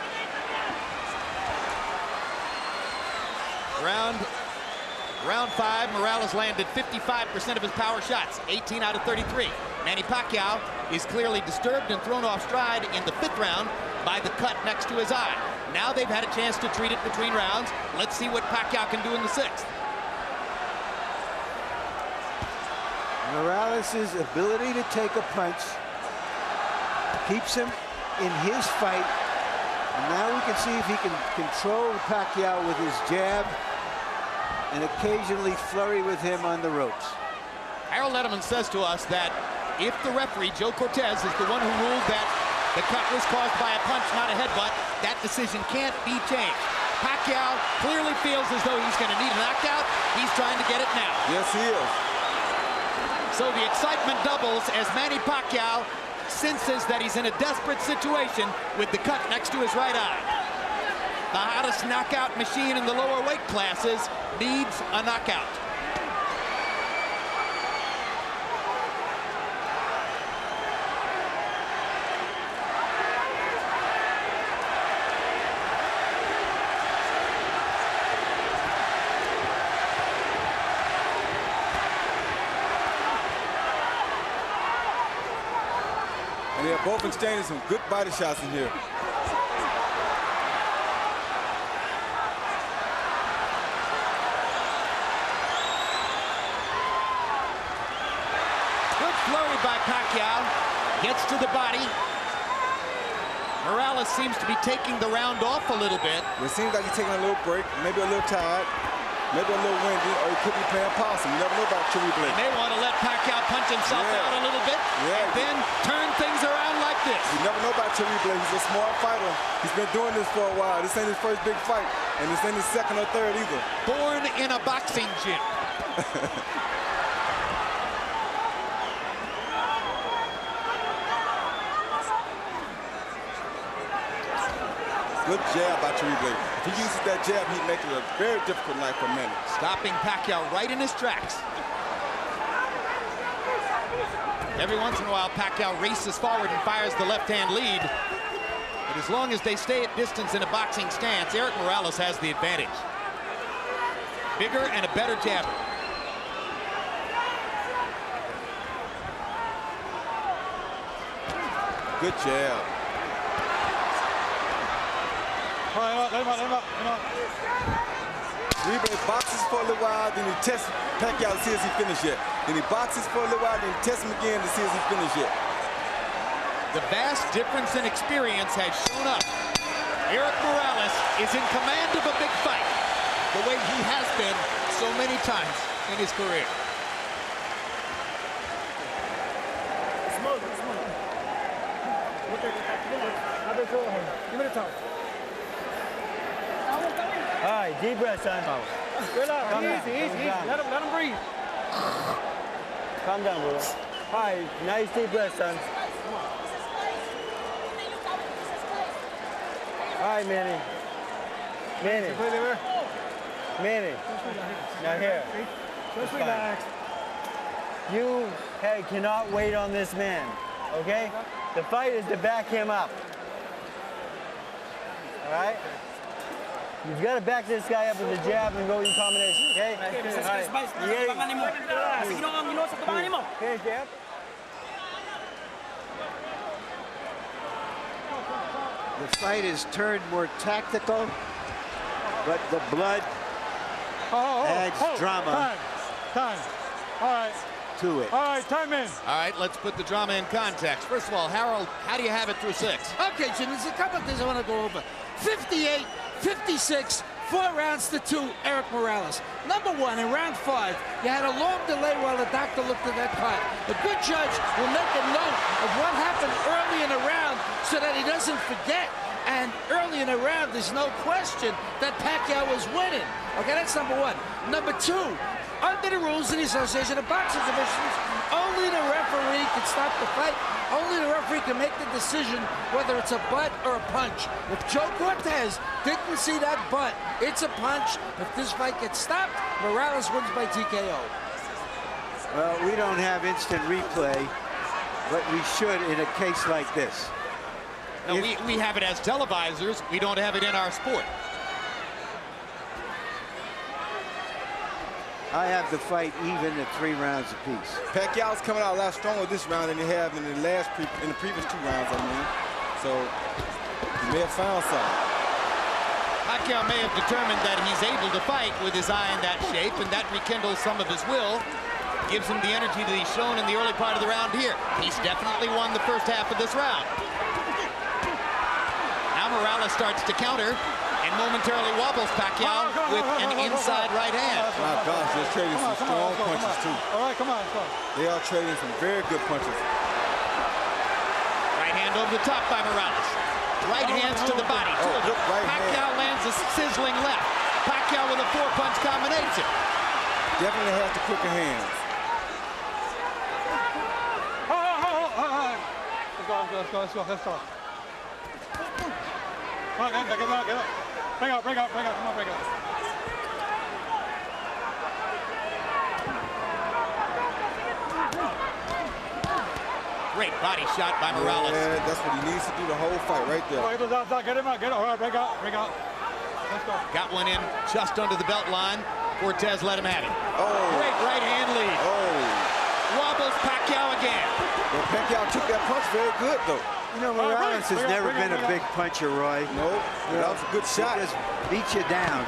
Round 5, Morales landed 55% of his power shots, 18 out of 33. Manny Pacquiao is clearly disturbed and thrown off stride in the 5th round by the cut next to his eye. Now they've had a chance to treat it between rounds. Let's see what Pacquiao can do in the 6th. Morales' ability to take a punch keeps him in his fight. And now we can see if he can control Pacquiao with his jab and occasionally flurry with him on the ropes. Harold Edelman says to us that if the referee, Joe Cortez, is the one who ruled that the cut was caused by a punch, not a headbutt, that decision can't be changed. Pacquiao clearly feels as though he's going to need a knockout. He's trying to get it now. Yes, he is. So the excitement doubles as Manny Pacquiao senses that he's in a desperate situation with the cut next to his right eye. The hottest knockout machine in the lower weight classes needs a knockout. And they're both exchanging some good body shots in here. Good flurry by Pacquiao. Gets to the body. Morales seems to be taking the round off a little bit. It seems like he's taking a little break, maybe a little tired, maybe a little windy, or he could be playing possum. You never know about Cherry Blake. He may want to let Pacquiao punch himself out a little bit and then turn things around like this. You never know about Cherry Blake. He's a smart fighter. He's been doing this for a while. This ain't his first big fight, and this ain't his second or third either. Born in a boxing gym. Good jab by Cherry Blake. If he uses that jab, he'd make it a very difficult night for Manny. Stopping Pacquiao right in his tracks. Every once in a while, Pacquiao races forward and fires the left-hand lead. But as long as they stay at distance in a boxing stance, Erik Morales has the advantage. Bigger and a better jabber. Good jab. All right, let him out. Cherry boxes for a little while, then he tests Pacquiao to see if he finished yet. Then he boxes for a little while, then he tests him again to see if he finished yet. The vast difference in experience has shown up. Erik Morales is in command of a big fight, the way he has been so many times in his career. Give me the top. All right, deep breath, son. Relax, easy. Let him breathe. Calm down, bro. All right, nice deep breath, son. All right, Manny. Manny. Manny. Now here. Just relax. You, hey, cannot wait on this man, okay? The fight is to back him up. All right? You've got to back this guy up with a jab and go in combination, okay? All right. Okay, jab. The fight is turned more tactical, but the blood adds drama Time. All right. to it. All right, time in. All right, let's put the drama in context. First of all, Harold, how do you have it through 6? Okay, Jim, there's a couple of things I want to go over. 58, 56, 4 rounds to 2, Erik Morales. Number 1, in round 5, you had a long delay while the doctor looked at that card. A good judge will make a note of what happened early in the round so that he doesn't forget. And early in the round, there's no question that Pacquiao was winning. Okay, that's number 1. Number 2, under the rules of the Association of Boxing Commissions, only the referee can stop the fight. Only the referee can make the decision whether it's a butt or a punch. If Joe Cortez didn't see that butt, it's a punch. If this fight gets stopped, Morales wins by TKO. Well, we don't have instant replay, but we should in a case like this. No, we have it as televisors. We don't have it in our sport. I have the fight even at 3 rounds apiece. Pacquiao's coming out a lot stronger this round than he have in the previous 2 rounds, I mean. So he may have found something. Pacquiao may have determined that he's able to fight with his eye in that shape, and that rekindles some of his will. Gives him the energy that he's shown in the early part of the round here. He's definitely won the first half of this round. Now Morales starts to counter and momentarily wobbles Pacquiao with an inside right hand. My gosh, they're trading some strong punches too. All right, come on. They are trading some very good punches. Right hand over the top by Morales. Right hands to the body. Pacquiao lands a sizzling left. Pacquiao with a 4-punch combination. Definitely has the quicker hands. Let's go. Come on, get up. Break out. Come on, break out. Great body shot by Morales. Yeah, that's what he needs to do the whole fight right there. Get him out. All right, break out. Let's go. Got one in just under the belt line. Cortez let him have it. Oh. Great right hand lead. Oh. Wobbles Pacquiao again. Well, Pacquiao took that punch very good, though. You know, Morales has never been a big puncher, Roy. No, that was a good shot. He just beat you down.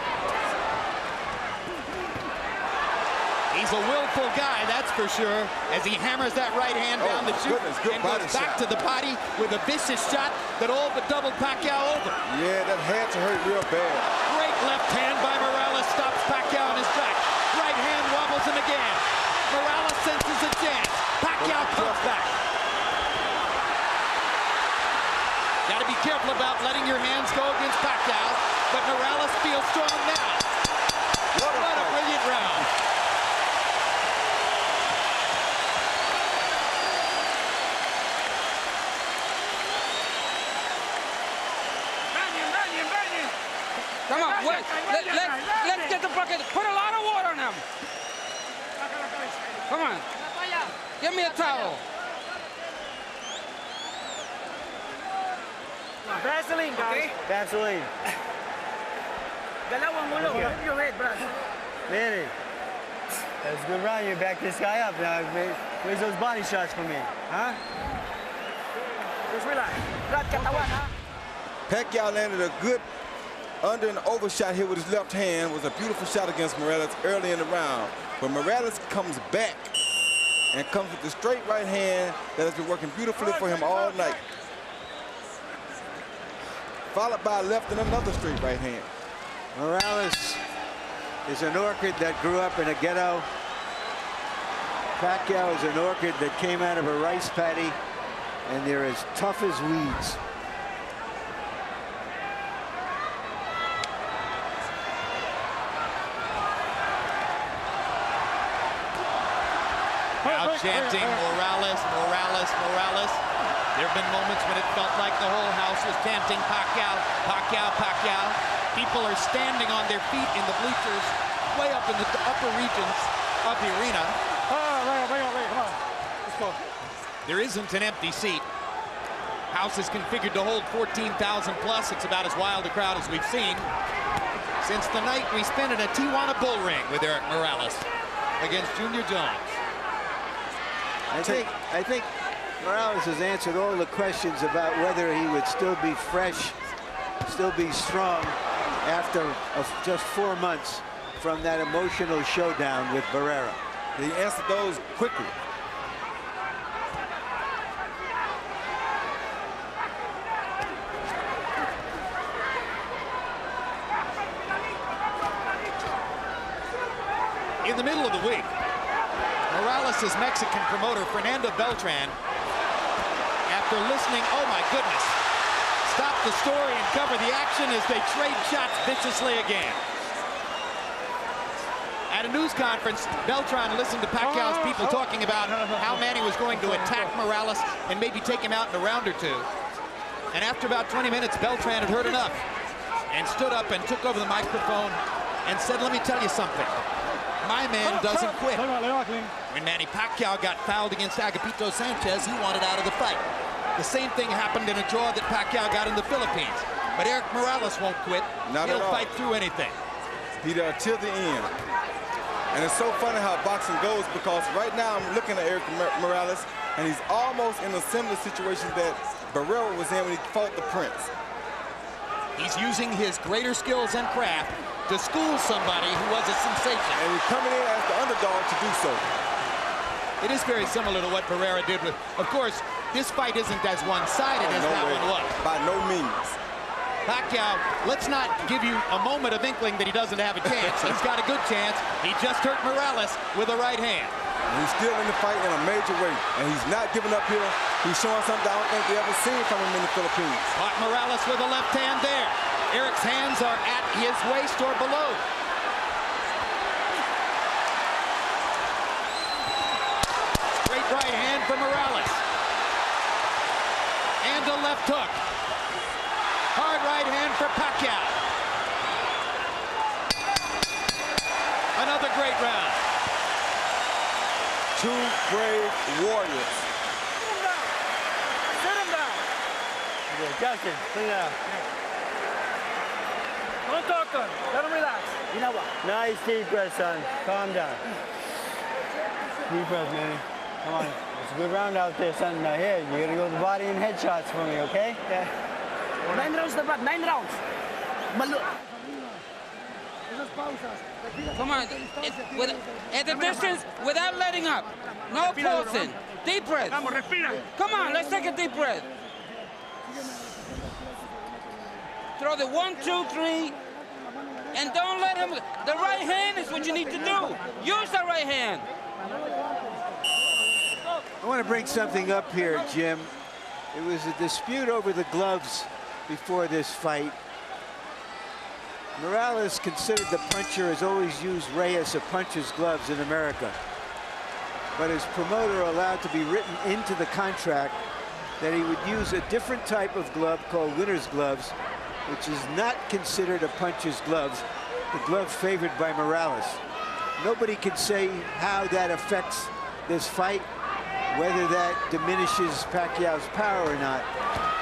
He's a willful guy, that's for sure, as he hammers that right hand down the chute and goes back to the body with a vicious shot that all but doubled Pacquiao over. Yeah, that had to hurt real bad. Great left hand by Morales stops Pacquiao in his tracks. Right hand wobbles him again. Morales senses a chance. Pacquiao comes back. Got to be careful about letting your hands go against Pacquiao, but Morales feels strong now. What a brilliant round. Come on, wait. Let's get the bucket. Put a lot of water on him. Come on. Give me a towel. Vaseline, guys. Okay. Vaseline. Dalawang ulo. Move your head, bro. Manny, that was a good round. You back this guy up now. Where's those body shots for me? Huh? Just relax. Brad, katawan, ha? Pacquiao landed a good under and over shot here with his left hand. Was a beautiful shot against Morales early in the round. But Morales comes back and comes with the straight right hand that has been working beautifully for him all night. Followed by a left and another straight right hand. Morales is an orchid that grew up in a ghetto. Pacquiao is an orchid that came out of a rice paddy, and they're as tough as weeds. Now chanting Morales. There have been moments when it felt like the whole house was chanting Pacquiao, Pacquiao, Pacquiao. People are standing on their feet in the bleachers, way up in the upper regions of the arena. Come on. Let's go. There isn't an empty seat. House is configured to hold 14,000 plus. It's about as wild a crowd as we've seen since the night we spent in a Tijuana bull ring with Erik Morales against Junior Jones. I think Morales has answered all the questions about whether he would still be fresh, still be strong after just 4 months from that emotional showdown with Barrera. He answered those quickly. In the middle of the week, Morales' Mexican promoter, Fernando Beltran, after listening, oh my goodness, stopped the story and covered the action as they trade shots viciously again. At a news conference, Beltran listened to Pacquiao's people talking about how Manny was going to attack Morales and maybe take him out in a round or two. And after about 20 minutes, Beltran had heard enough and stood up and took over the microphone and said, let me tell you something. My man doesn't quit. When Manny Pacquiao got fouled against Agapito Sanchez, he wanted out of the fight. The same thing happened in a draw that Pacquiao got in the Philippines. But Erik Morales won't quit. He'll fight through anything. He there till the end. And it's so funny how boxing goes, because right now I'm looking at Erik Morales, and he's almost in a similar situation that Barrera was in when he fought the Prince. He's using his greater skills and craft to school somebody who was a sensation. And he's coming in as the underdog to do so. It is very similar to what Barrera did with, of course, this fight isn't as one-sided as that one was. By no means. Pacquiao, let's not give you a moment of inkling that he doesn't have a chance. He's got a good chance. He just hurt Morales with a right hand. And he's still in the fight in a major way, and he's not giving up here. He's showing something I don't think we ever seen from him in the Philippines. Caught Morales with a left hand there. Erik's hands are at his waist or below. Straight right hand for Morales. And a left hook. Hard right hand for Pacquiao. Another great round. Two brave warriors. Sit him down. Okay, Justin, clean it up. Don't talk to him. Let him relax. You know what? Nice deep breath, son. Calm down. Deep breath, Manny. Come on. It's a good round out there, son. Now here, you gotta go to the body and headshots for me, okay? Yeah. 9 rounds, 9 rounds. Come on, at the distance, without letting up. No pausing. Deep breath. Come on, let's take a deep breath. Throw the 1, 2, 3, and don't let him. The right hand is what you need to do. Use the right hand. I want to bring something up here, Jim. It was a dispute over the gloves before this fight. Morales, considered the puncher, has always used Reyes, a puncher's gloves in America. But his promoter allowed to be written into the contract that he would use a different type of glove called winner's gloves, which is not considered a puncher's gloves, the glove favored by Morales. Nobody can say how that affects this fight, whether that diminishes Pacquiao's power or not,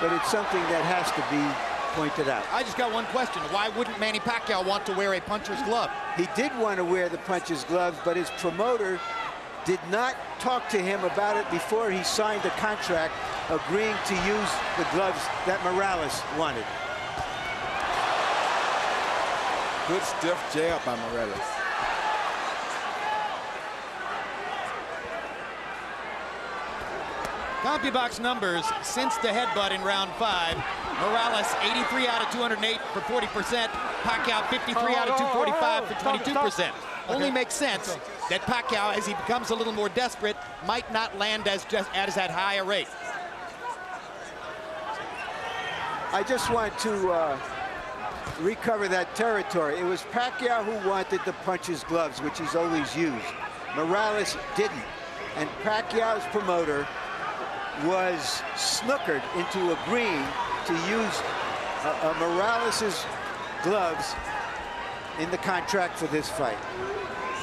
but it's something that has to be pointed out. I just got one question. Why wouldn't Manny Pacquiao want to wear a puncher's glove? He did want to wear the puncher's gloves, but his promoter did not talk to him about it before he signed the contract, agreeing to use the gloves that Morales wanted. Good stiff jab by Morales. CompuBox numbers since the headbutt in round 5. Morales 83 out of 208 for 40%. Pacquiao 53 out of 245 for 22%. Only makes sense that Pacquiao, as he becomes a little more desperate, might not land as at high a rate. I just want to recover that territory. It was Pacquiao who wanted the puncher's gloves, which he's always used. Morales didn't. And Pacquiao's promoter was snookered into agreeing to use Morales' gloves in the contract for this fight.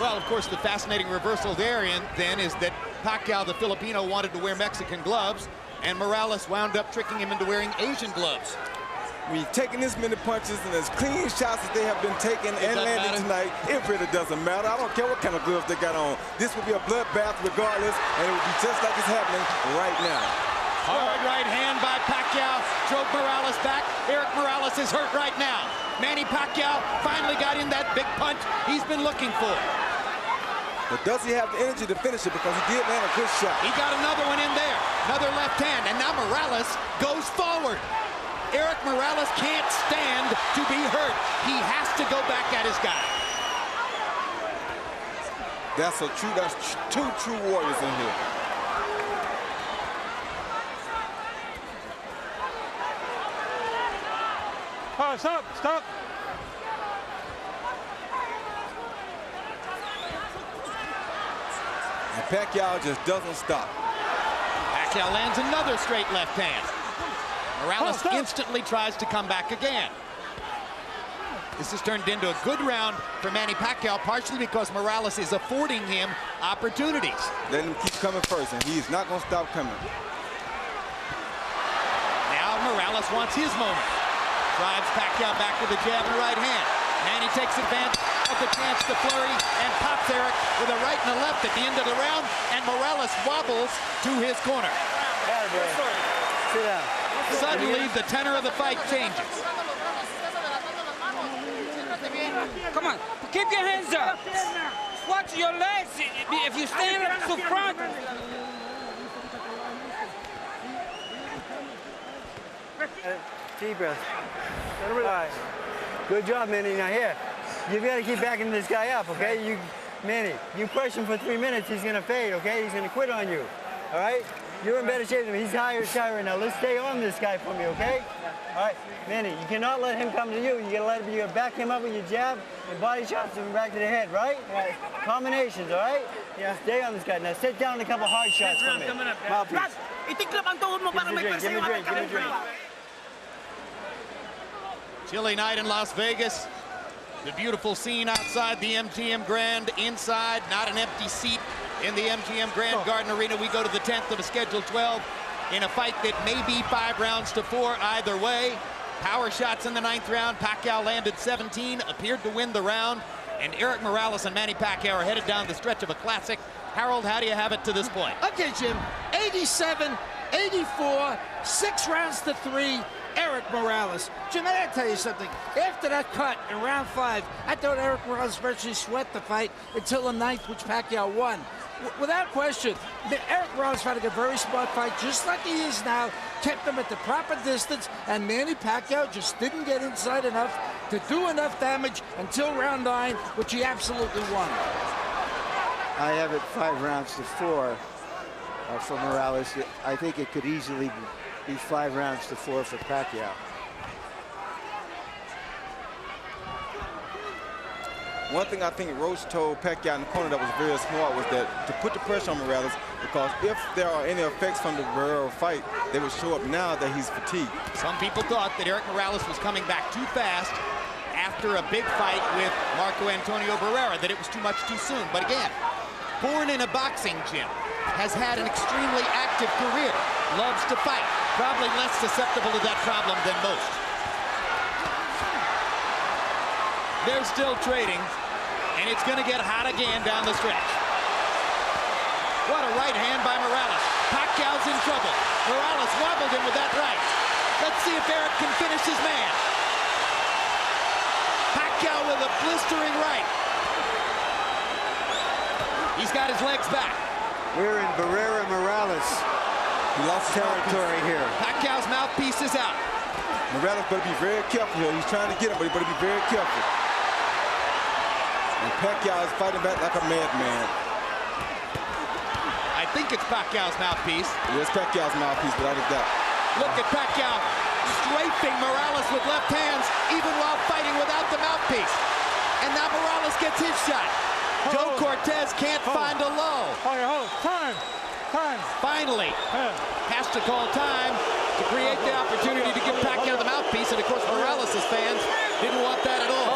Well, of course, the fascinating reversal there then is that Pacquiao, the Filipino, wanted to wear Mexican gloves, and Morales wound up tricking him into wearing Asian gloves. When you're taking this many punches and as clean shots as they have been taking and landing tonight, it really doesn't matter. I don't care what kind of gloves they got on. This will be a bloodbath regardless, and it will be just like it's happening right now. Hard right hand by Pacquiao drove Morales back. Erik Morales is hurt right now. Manny Pacquiao finally got in that big punch he's been looking for. But does he have the energy to finish it? Because he did land a good shot. He got another one in there. Another left hand, and now Morales goes forward. Erik Morales can't stand to be hurt. He has to go back at his guy. That's two true warriors in here. Oh, stop, stop. And Pacquiao just doesn't stop. Pacquiao lands another straight left hand. Morales instantly tries to come back again. This has turned into a good round for Manny Pacquiao, partially because Morales is affording him opportunities. Let him keep coming first, and he's not going to stop coming. Now Morales wants his moment. Drives Pacquiao back with a jab and a right hand. Manny takes advantage of the chance to flurry and pops Erik with a right and a left at the end of the round, and Morales wobbles to his corner. Sit down. Suddenly, the tenor of the fight changes. Come on, keep your hands up. Watch your legs. If you stand up to front. Deep breath. All right. Good job, Manny. Now here, you've got to keep backing this guy up, okay? Manny, you push him for 3 minutes, he's going to fade, okay? He's going to quit on you, all right? You're in better shape than him. He's higher side right now. Let's stay on this guy for me, okay? All right, Manny, you cannot let him come to you. You gotta back him up with your jab and body shots and back to the head, right? Right. Combinations, all right? Yeah. Stay on this guy. Now sit down and a couple hard shots for me. Mouthpiece. Give me a drink. Chilly night in Las Vegas. The beautiful scene outside the MGM Grand. Inside, not an empty seat in the MGM Grand Garden Arena. We go to the 10th of a scheduled 12 in a fight that may be 5 rounds to 4 either way. Power shots in the 9th round. Pacquiao landed 17, appeared to win the round. And Erik Morales and Manny Pacquiao are headed down the stretch of a classic. Harold, how do you have it to this point? Okay, Jim, 87, 84, 6 rounds to 3. Erik Morales. Jim, I gotta tell you something. After that cut in round 5, I thought Erik Morales virtually swept the fight until the 9th, which Pacquiao won. Without question, Erik Morales fighting a very smart fight, just like he is now, kept him at the proper distance, and Manny Pacquiao just didn't get inside enough to do enough damage until round 9, which he absolutely won. I have it 5 rounds to 4 for Morales. I think it could easily be 5 rounds to 4 for Pacquiao. One thing I think Roach told Pacquiao in the corner that was very smart was that to put the pressure on Morales, because if there are any effects from the Barrera fight, they would show up now that he's fatigued. Some people thought that Erik Morales was coming back too fast after a big fight with Marco Antonio Barrera, that it was too much too soon. But again, born in a boxing gym, has had an extremely active career, loves to fight, probably less susceptible to that problem than most. They're still trading, and it's going to get hot again down the stretch. What a right hand by Morales. Pacquiao's in trouble. Morales wobbled him with that right. Let's see if Erik can finish his man. Pacquiao with a blistering right. He's got his legs back. We're in Barrera Morales. He lost territory here. Pacquiao's mouthpiece is out. Morales better be very careful here. He's trying to get him, but he better be very careful. And Pacquiao is fighting back like a madman. I think it's Pacquiao's mouthpiece. Yes, Pacquiao's mouthpiece, without a doubt. Look at Pacquiao strafing Morales with left hands, even while fighting without the mouthpiece. And now Morales gets his shot. Joe Cortez can't find a low. Time. Finally, has to call time to create the opportunity to give Pacquiao the mouthpiece, and of course Morales' fans didn't want that at all.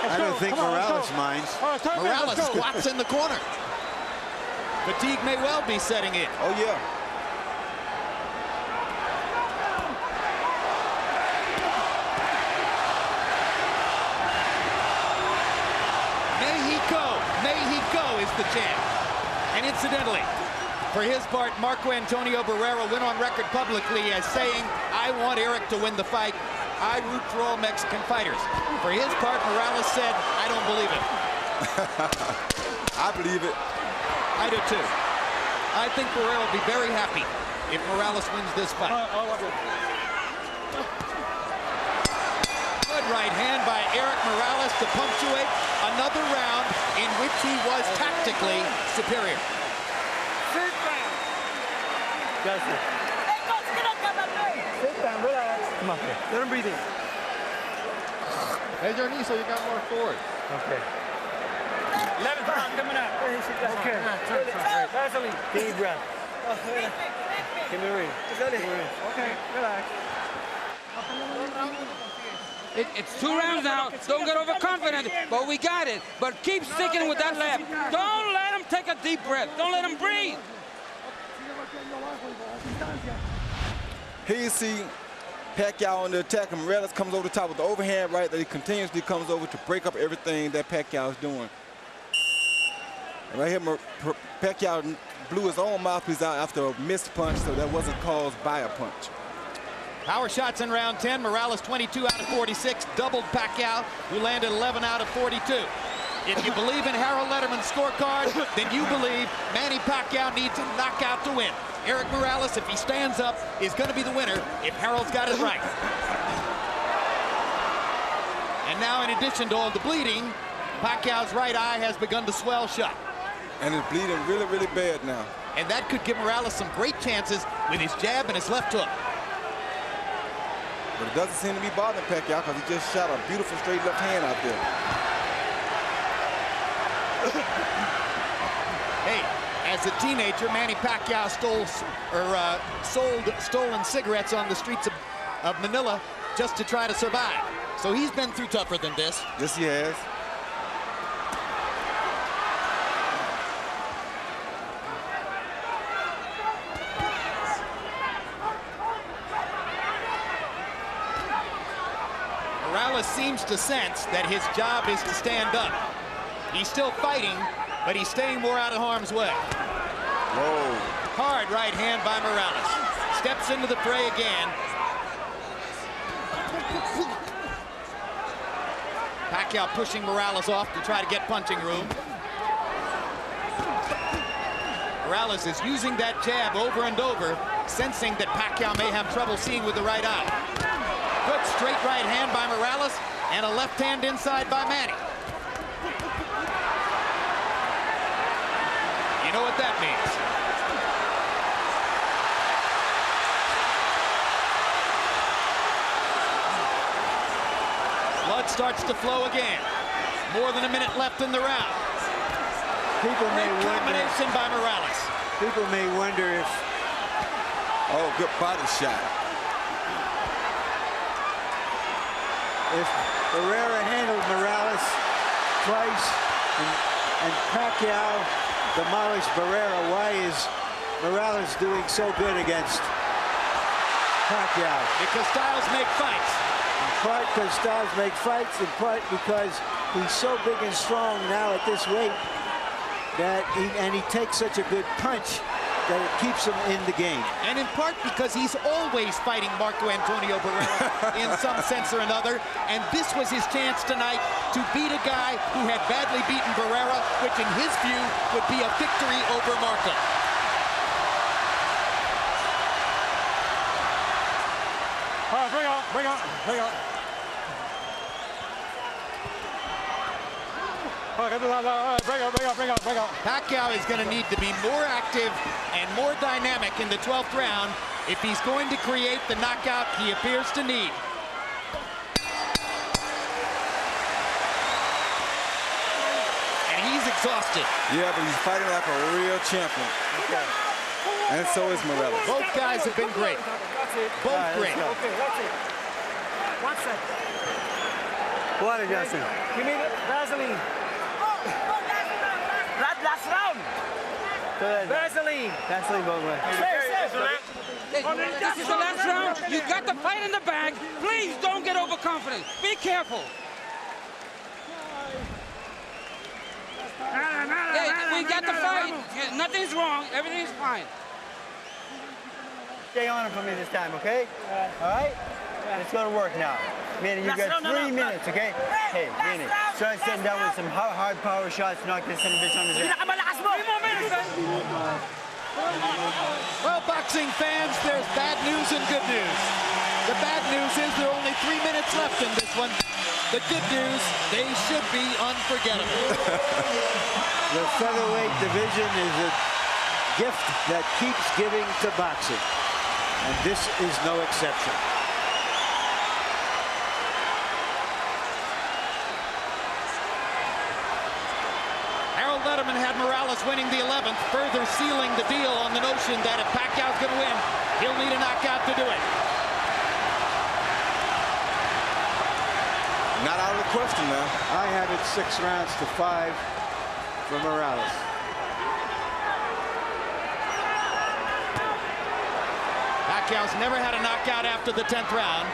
I don't think Morales minds. Morales squats in the corner. Fatigue may well be setting in. Oh, yeah. Mexico is the chant. And incidentally, for his part, Marco Antonio Barrera went on record publicly as saying, I want Erik to win the fight. I root for all Mexican fighters. For his part, Morales said, I don't believe it. I believe it. I do too. I think Barrera will be very happy if Morales wins this fight. Good right hand by Erik Morales to punctuate another round in which he was tactically superior. Sit down, relax. Come on, let him breathe in. Bend your knee so you got more forward. Okay. 11th round coming up. Okay. Deep breath. Give me a ring. Okay, relax. It's 2 rounds now. Don't get overconfident, but we got it. But keep sticking with that left. Don't let him take a deep breath. Don't let him breathe. Here you see Pacquiao on the attack, and Morales comes over the top with the overhand right that he continuously comes over to break up everything that Pacquiao is doing. And right here, Pacquiao blew his own mouthpiece out after a missed punch, so that wasn't caused by a punch. Power shots in round 10. Morales 22 out of 46, doubled Pacquiao, who landed 11 out of 42. If you believe in Harold Letterman's scorecard, then you believe Manny Pacquiao needs a knockout to win. Erik Morales, if he stands up, is going to be the winner if Harold's got it right. And now, in addition to all the bleeding, Pacquiao's right eye has begun to swell shut. And it's bleeding really, really bad now. And that could give Morales some great chances with his jab and his left hook. But it doesn't seem to be bothering Pacquiao because he just shot a beautiful straight left hand out there. Hey, as a teenager, Manny Pacquiao sold stolen cigarettes on the streets of Manila just to try to survive. So he's been through tougher than this. Yes, he has. Morales seems to sense that his job is to stand up. He's still fighting, but he's staying more out of harm's way. Whoa. Hard right hand by Morales. Steps into the fray again. Pacquiao pushing Morales off to try to get punching room. Morales is using that jab over and over, sensing that Pacquiao may have trouble seeing with the right eye. Good straight right hand by Morales and a left hand inside by Manny. You know what that means. Blood starts to flow again. More than a minute left in the round. People may Great wonder. combination by Morales. People may wonder if. Oh, good body shot. If Barrera handled Morales twice and Pacquiao demolished Barrera, why is Morales doing so good against Pacquiao? Because styles make fights. In part because styles make fights, in part because he's so big and strong now at this weight that he takes such a good punch that it keeps him in the game. And in part because he's always fighting Marco Antonio Barrera in some sense or another. And this was his chance tonight to beat a guy who had badly beaten Barrera, which in his view would be a victory over Marco. All right, bring on. Bring on. Pacquiao is going to need to be more active and more dynamic in the 12th round if he's going to create the knockout he appears to need. And he's exhausted. Yeah, but he's fighting like a real champion. Okay. And so is Morales. Both guys have been great. Both great. Okay, that's it. 1 second. Water, Justin. Give me the Vaseline. Last round. Vaseline. Vaseline, both ways. This is the last round. You got the fight in the bag. Please don't get overconfident. Be careful. Yeah, we got the fight. Yeah, nothing's wrong. Everything's fine. Stay on it for me this time, okay? All right? Let's go to work now. Manny, you got 3 minutes, okay? Hey, Manny, start sitting down with some hard power shots, knock this son of a bitch on his head. Well, boxing fans, there's bad news and good news. The bad news is there are only 3 minutes left in this one. The good news, they should be unforgettable. The featherweight division is a gift that keeps giving to boxing, and this is no exception. Letterman had Morales winning the 11th, further sealing the deal on the notion that if Pacquiao's going to win, he'll need a knockout to do it. Not out of the question, man. I have it 6 rounds to 5 for Morales. Pacquiao's never had a knockout after the 10th round,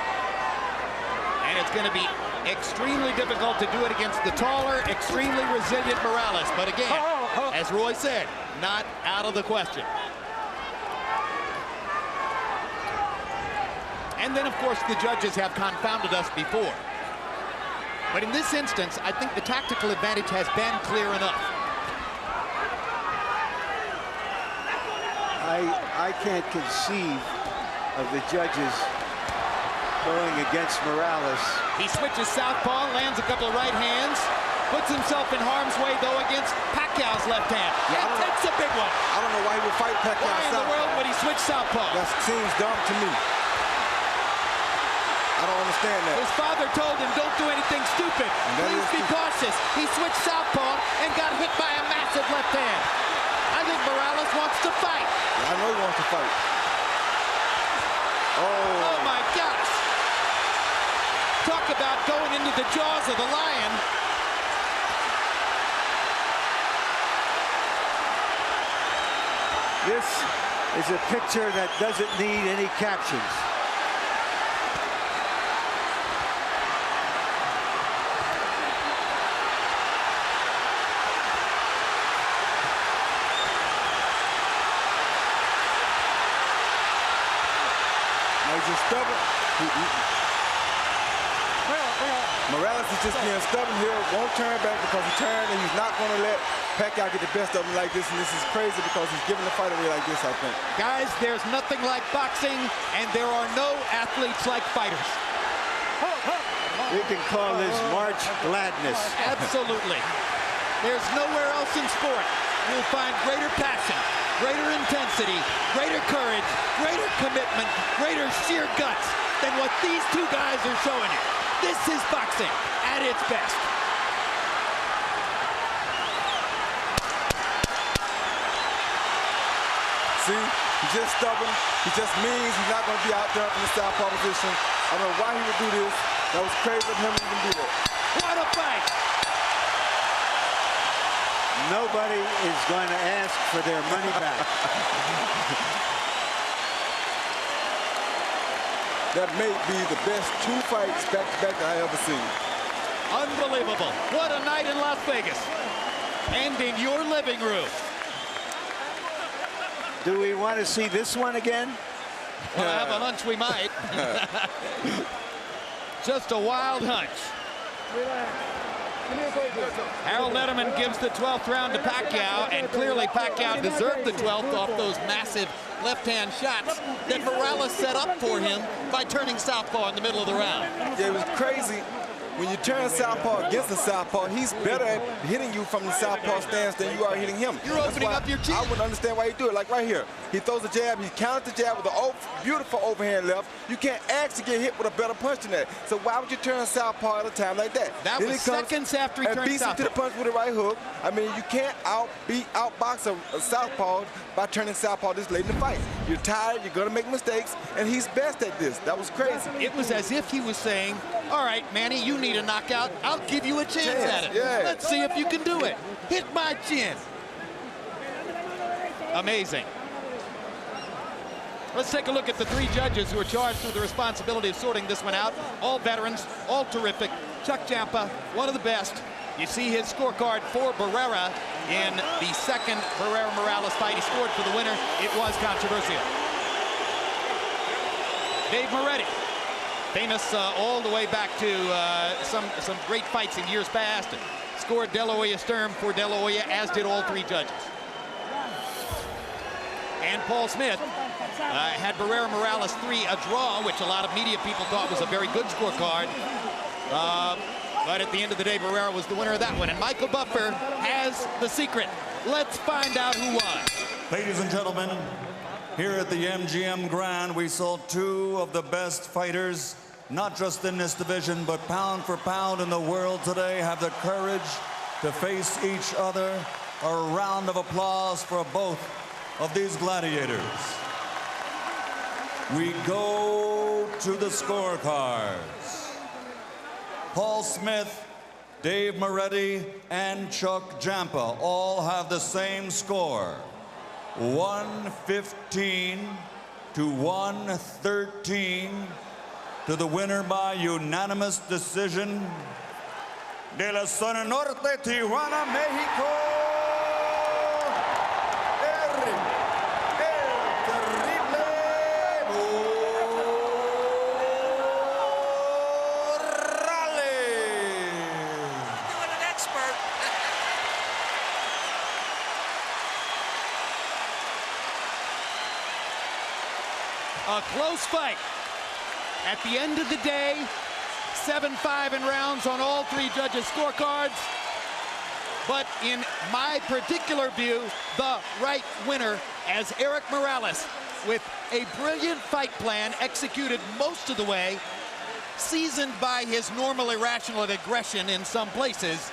and it's going to be extremely difficult to do it against the taller, extremely resilient Morales. But again, as Roy said, not out of the question. And then, of course, the judges have confounded us before. But in this instance, I think the tactical advantage has been clear enough. I can't conceive of the judges going against Morales. He switches southpaw, lands a couple of right hands, puts himself in harm's way, though, against Pacquiao's left hand. Yeah, and takes a big one. I don't know why he would fight Pacquiao. Why in the world would he switch southpaw? That seems dumb to me. I don't understand that. His father told him, don't do anything stupid. Please be cautious. He switched southpaw and got hit by a massive left hand. I think Morales wants to fight. Yeah, I know he wants to fight. Oh, my gosh. Talk about going into the jaws of the lion. This is a picture that doesn't need any captions. He's just stubborn. Morales is just being stubborn here, won't turn back because he turned, and he's not going to let Pacquiao get the best of him like this, and this is crazy because he's giving the fight away like this, I think. Guys, there's nothing like boxing, and there are no athletes like fighters. We can call this March Gladness. Absolutely. There's nowhere else in sport you'll find greater passion, greater intensity, greater courage, greater commitment, greater sheer guts than what these two guys are showing you. This is boxing at its best. See, he's just stubborn. He just means he's not going to be out there in the southpaw position. I don't know why he would do this. That was crazy of him to even do that. What a fight! Nobody is going to ask for their money back. That may be the best 2 fights back-to-back I ever seen. Unbelievable. What a night in Las Vegas. And in your living room. Do we want to see this one again? Well, I have a hunch we might. Just a wild hunch. Harold Letterman gives the 12th round to Pacquiao, and clearly Pacquiao deserved the 12th off those massive left-hand shots that Morales set up for him by turning southpaw in the middle of the round. Yeah, it was crazy when you turn southpaw against a southpaw, he's better at hitting you from the southpaw stance than you are hitting him. You're opening up your chin. I wouldn't understand why you do it. Like right here, he throws a jab, he counters the jab with a beautiful overhand left. You can't actually get hit with a better punch than that. So why would you turn southpaw at a time like that? That was seconds after he turned beats him southpaw. to the punch with a right hook. I mean, you can't outbox a southpaw by turning southpaw this late in the fight. You're tired, you're gonna make mistakes, and he's best at this. That was crazy. It was as if he was saying, all right, Manny, you need a knockout. I'll give you a chance at it. Yeah. Let's see if you can do it. Hit my chin. Amazing. Let's take a look at the three judges who are charged with the responsibility of sorting this one out. All veterans, all terrific. Chuck Giampa, one of the best. You see his scorecard for Barrera in the second Barrera-Morales fight. He scored for the winner. It was controversial. Dave Moretti, famous all the way back to some great fights in years past. Scored De La Hoya Sturm for De La Hoya, as did all three judges. And Paul Smith had Barrera-Morales 3 a draw, which a lot of media people thought was a very good scorecard. But at the end of the day, Barrera was the winner of that one. And Michael Buffer has the secret. Let's find out who won. Ladies and gentlemen, here at the MGM Grand, we saw two of the best fighters, not just in this division, but pound for pound in the world today, have the courage to face each other. A round of applause for both of these gladiators. We go to the scorecards. Paul Smith, Dave Moretti, and Chuck Giampa all have the same score. 115 to 113 to the winner by unanimous decision. De la Zona Norte, Tijuana, Mexico, Erik, el Terrible A close fight. At the end of the day, 7-5 in rounds on all three judges' scorecards. But in my particular view, the right winner as Erik Morales, with a brilliant fight plan executed most of the way, seasoned by his normal irrational aggression in some places,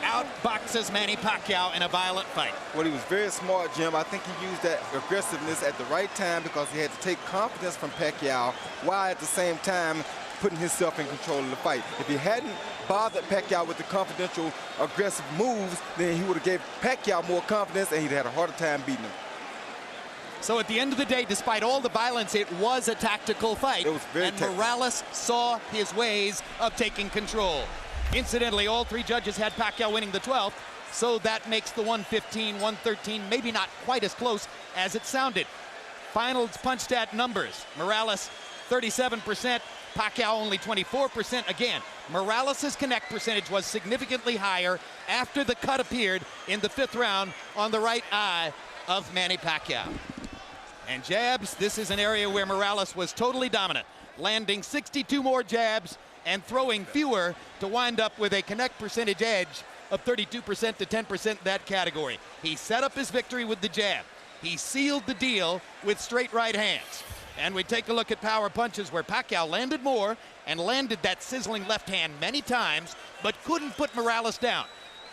outboxes Manny Pacquiao in a violent fight. Well, he was very smart, Jim. I think he used that aggressiveness at the right time because he had to take confidence from Pacquiao while at the same time putting himself in control of the fight. If he hadn't bothered Pacquiao with the confidential, aggressive moves, then he would have gave Pacquiao more confidence and he'd had a harder time beating him. So at the end of the day, despite all the violence, it was a tactical fight. It was very and tactical. Morales saw his ways of taking control. Incidentally, all three judges had Pacquiao winning the 12th, so that makes the 115, 113 maybe not quite as close as it sounded. Finals punch stat numbers. Morales 37%, Pacquiao only 24%. Again, Morales' connect percentage was significantly higher after the cut appeared in the 5th round on the right eye of Manny Pacquiao. And jabs, this is an area where Morales was totally dominant, landing 62 more jabs and throwing fewer to wind up with a connect percentage edge of 32% to 10% that category. He set up his victory with the jab. He sealed the deal with straight right hands. And we take a look at power punches where Pacquiao landed more and landed that sizzling left hand many times, but couldn't put Morales down,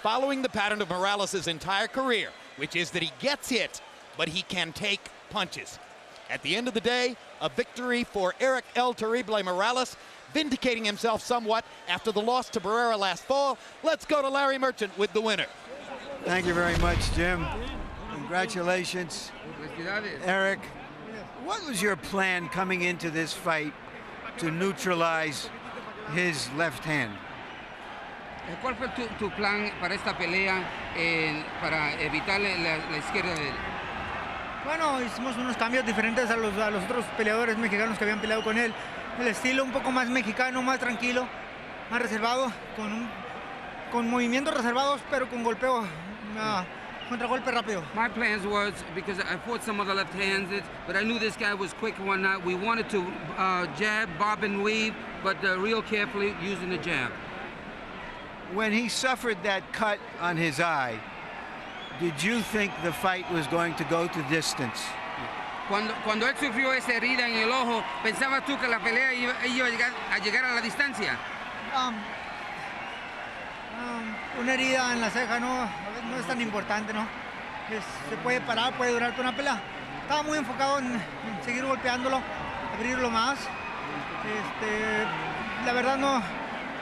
following the pattern of Morales' entire career, which is that he gets hit, but he can take punches. At the end of the day, a victory for Erik El Terrible Morales, vindicating himself somewhat after the loss to Barrera last fall. Let's go to Larry Merchant with the winner. Thank you very much, Jim. Congratulations, Erik. What was your plan coming into this fight to neutralize his left hand? ¿Cuál fue tu plan para esta pelea para evitar la izquierda de él? Bueno, hicimos unos cambios diferentes a los otros peleadores mexicanos que habían peleado con él. El estilo un poco más mexicano, más tranquilo, más reservado, con movimientos reservados, pero con golpeo, contragolpe rápido. My plans was, because I fought some of the left-handed, but I knew this guy was quick and whatnot. We wanted to jab, bob and weave, but real carefully using the jab. When he suffered that cut on his eye, did you think the fight was going to go to distance? Cuando él sufrió esa herida en el ojo, ¿pensabas tú que la pelea iba a llegar a la distancia? Una herida en la ceja no es tan importante, ¿no? Se puede parar, puede durar toda una pelea. Estaba muy enfocado en seguir golpeándolo, abrirlo más. La verdad no,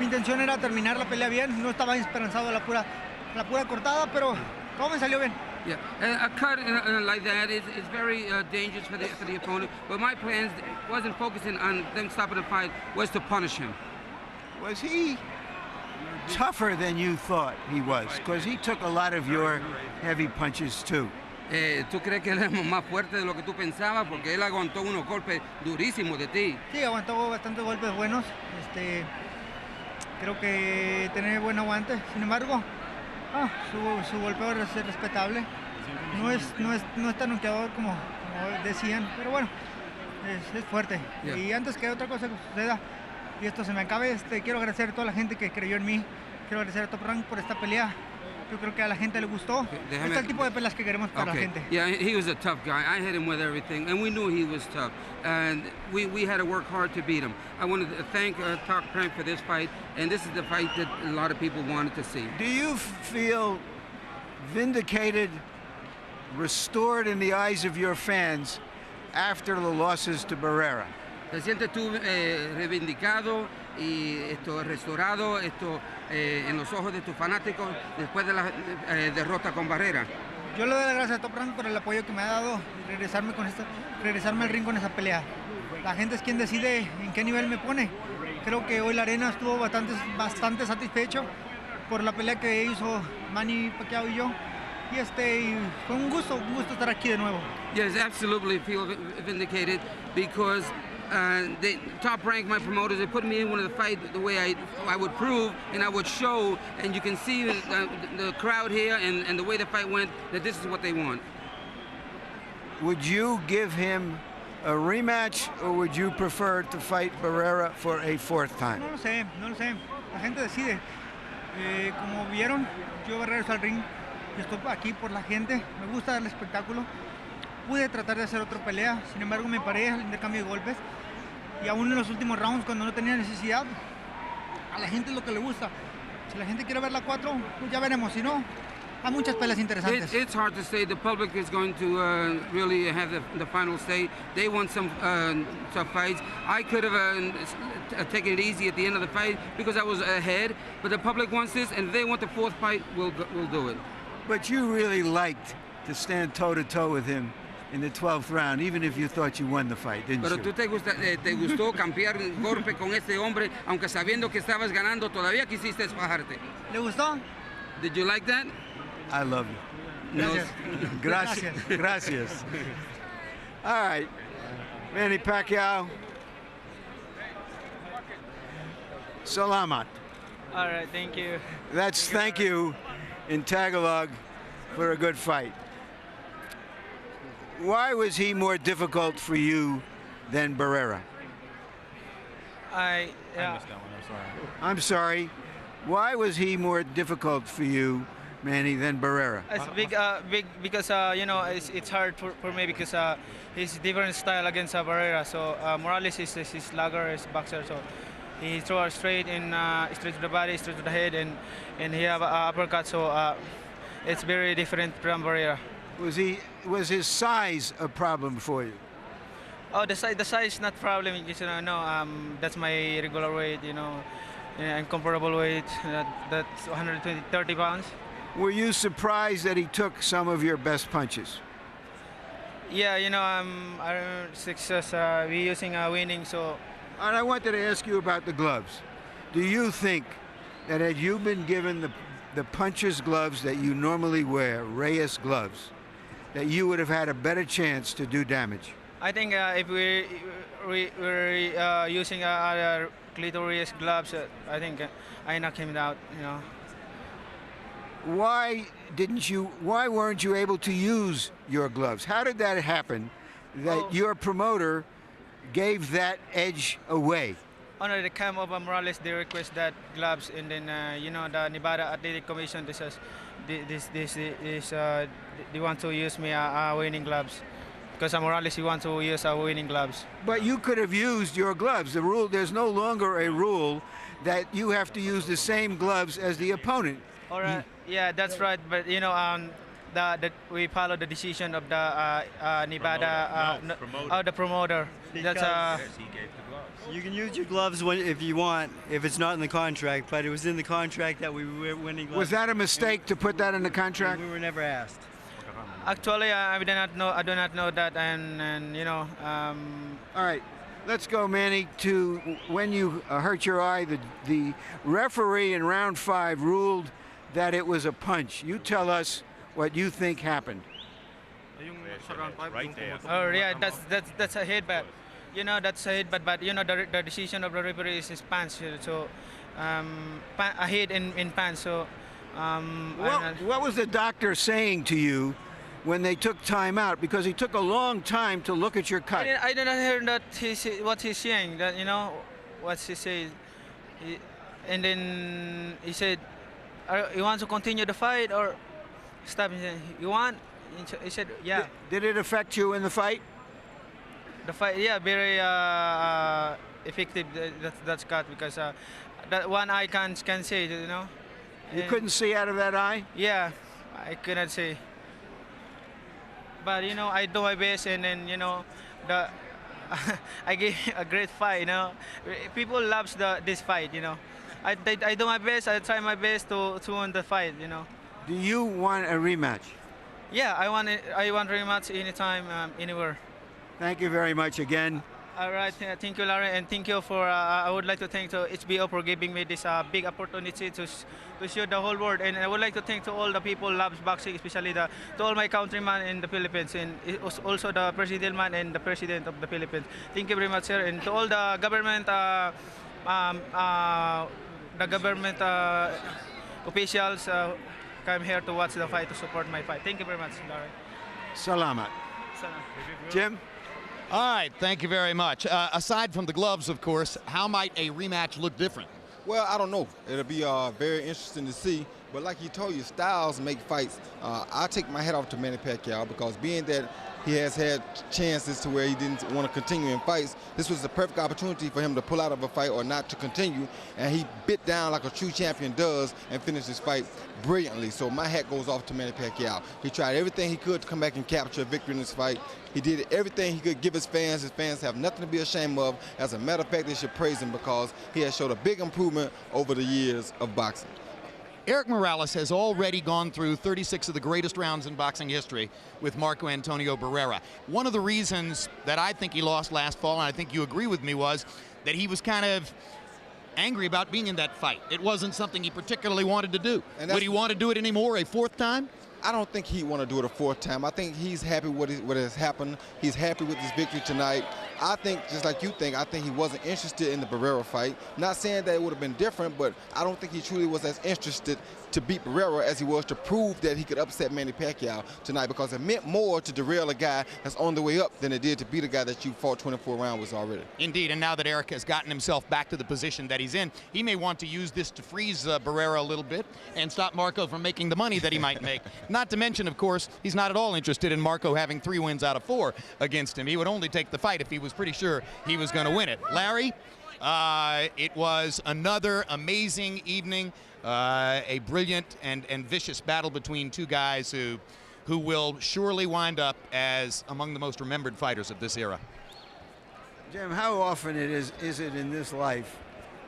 mi intención era terminar la pelea bien, no estaba esperanzado a la pura cortada, pero todo me salió bien. Yeah, a cut like that is very dangerous for the opponent. But my plans wasn't focusing on them stopping the fight, was to punish him. Was he tougher than you thought he was? Because he took a lot of your heavy punches too. ¿Tú crees que él es más fuerte de lo que tú pensabas? Porque él aguantó unos golpes durísimos de ti. Sí, aguantó bastantes golpes buenos. Creo que tiene buen aguante. Sin embargo, su golpeo es respetable. No es tan noqueador como decían, pero bueno, es fuerte. Yeah. Y antes que otra cosa que suceda y esto se me acabe, quiero agradecer a toda la gente que creyó en mí. Quiero agradecer a Top Rank por esta pelea. Yo creo que a la gente le gustó. Este es el tipo de peleas que queremos para la gente. Yeah, he was a tough guy. I hit him with everything, and we knew he was tough. And we had to work hard to beat him. I wanted to thank Top Rank for this fight, and this is the fight that a lot of people wanted to see. Do you feel vindicated, restored in the eyes of your fans after the losses to Barrera? ¿Te sientes tú reivindicado y restaurado en los ojos de tus fanáticos después de la derrota con Barrera? Yo le doy las gracias a Top Rank por el apoyo que me ha dado y regresarme al ring con esa pelea. La gente es quien decide en qué nivel me pone. Creo que hoy la arena estuvo bastante satisfecho por la pelea que hizo Manny Pacquiao y yo. Y fue un gusto estar aquí de nuevo. Yes, absolutely feel vindicated because the Top Rank, my promoters, they put me in one of the fight the way I would prove and I would show, and you can see the crowd here and the way the fight went, that this is what they want. Would you give him a rematch, or would you prefer to fight Barrera for a fourth time? No lo sé. La gente decide. Como vieron, yo regreso al ring. Yo estoy aquí por la gente. Me gusta el espectáculo. Pude tratar de hacer otra pelea, sin embargo me paré al intercambio de golpes. Y aún en los últimos rounds, cuando no tenía necesidad, a la gente es lo que le gusta. Si la gente quiere ver la 4, pues ya veremos. Si no, hay muchas peleas interesantes. It's hard to say. The public is going to really have the final say. They want some tough fights. I could have taken it easy at the end of the fight because I was ahead, but the public wants this, and if they want the fourth fight, we'll do it. But you really liked to stand toe-to-toe with him in the 12th round, even if you thought you won the fight, didn't Pero you? tú te gustó cambiar golpe con este hombre, aunque sabiendo que estabas ganando, todavía quisiste fajarte. ¿Le gustó? Did you like that? I love you. Gracias. Gracias. All right, Manny Pacquiao. Salamat. All right, thank you. That's thank you in Tagalog for a good fight. Why was he more difficult for you than Barrera? I missed that one. I'm sorry. I'm sorry. Why was he more difficult for you, Manny, than Barrera? It's big because it's hard for me because he's different style against Barrera. So Morales is slugger, is boxer. So he throw straight straight to the body, straight to the head, and he have an uppercut. So it's very different from Barrera. Was his size a problem for you? Oh, the size not problem. Just, that's my regular weight. And comparable weight. That's 130 pounds. Were you surprised that he took some of your best punches? Yeah, our success. We using winning. So. And I wanted to ask you about the gloves. Do you think that had you been given the puncher's gloves that you normally wear, Reyes gloves, that you would have had a better chance to do damage? I think if we're using other clitoris gloves, I think I knock him out. Why weren't you able to use your gloves? How did that happen that your promoter gave that edge away? honor the camp of Morales, they request that gloves, and then you know, the Nevada Athletic Commission, they want to use me winning gloves. Because Morales, he wants to use winning gloves. But you could have used your gloves. The rule, there's no longer a rule that you have to use the same gloves as the opponent. All right. Yeah, that's right. But you know, we follow the decision of the Nevada the promoter. That's Yes, he gave the gloves. You can use your gloves if you want, if it's not in the contract. But it was in the contract that we were winning gloves. Was that a mistake to put that in the contract? We were never asked. Actually, I do not know that, and you know. All right, let's go, Manny, to when you hurt your eye. The referee in round 5 ruled that it was a punch. You tell us what you think happened. Right there. Oh yeah, that's a headbutt. You know, that's a headbutt, but you know the decision of the referee is punch. So a hit in punch. So what was the doctor saying to you when they took time out? Because he took a long time to look at your cut. I did not hear that what he's saying. That, you know, what he said. And then he said, "You want to continue the fight or stop?" He said, "You want?" He said, "Yeah." Did it affect you in the fight? The fight, yeah, very effective. That's cut, because that one eye can see, you know. You couldn't see out of that eye? Yeah, I couldn't see. But you know, I do my best, and then you know, I gave a great fight. You know, people loves this fight. You know, I do my best. I try my best to win the fight. You know. Do you want a rematch? Yeah, I want rematch anytime, anywhere. Thank you very much again. All right, thank you, Larry, and thank you for. I would like to thank to HBO for giving me this big opportunity to show the whole world, and I would like to thank to all the people who loves boxing, especially to all my countrymen in the Philippines, and also the president man and the president of the Philippines. Thank you very much, sir, and to all the government, officials come here to watch the fight, to support my fight. Thank you very much, Larry. Salamat. Jim? All right, thank you very much. Aside from the gloves, of course, how might a rematch look different? Well, I don't know. It'll be very interesting to see. But like you told you, styles make fights. I take my hat off to Manny Pacquiao, because being that he has had chances to where he didn't want to continue in fights, this was the perfect opportunity for him to pull out of a fight or not to continue. And he bit down like a true champion does and finished his fight brilliantly. So my hat goes off to Manny Pacquiao. He tried everything he could to come back and capture a victory in this fight. He did everything he could give his fans. His fans have nothing to be ashamed of. As a matter of fact, they should praise him, because he has showed a big improvement over the years of boxing. Erik Morales has already gone through 36 of the greatest rounds in boxing history with Marco Antonio Barrera. One of the reasons that I think he lost last fall, and I think you agree with me, was that he was kind of angry about being in that fight. It wasn't something he particularly wanted to do. Would he want to do it anymore a 4th time? I don't think he'd want to do it a 4th time. I think he's happy with what has happened. He's happy with his victory tonight. I think, just like you think, I think he wasn't interested in the Barrera fight. Not saying that it would have been different, but I don't think he truly was as interested to beat Barrera as he was to prove that he could upset Manny Pacquiao tonight, because it meant more to derail a guy that's on the way up than it did to beat a guy that you fought 24 rounds with already. Indeed, and now that Erik has gotten himself back to the position that he's in, he may want to use this to freeze Barrera a little bit and stop Marco from making the money that he might make. Not to mention, of course, he's not at all interested in Marco having 3 wins out of 4 against him. He would only take the fight if he was pretty sure he was going to win it. Larry, it was another amazing evening, a brilliant and vicious battle between 2 guys who will surely wind up as among the most remembered fighters of this era. Jim, how often is it in this life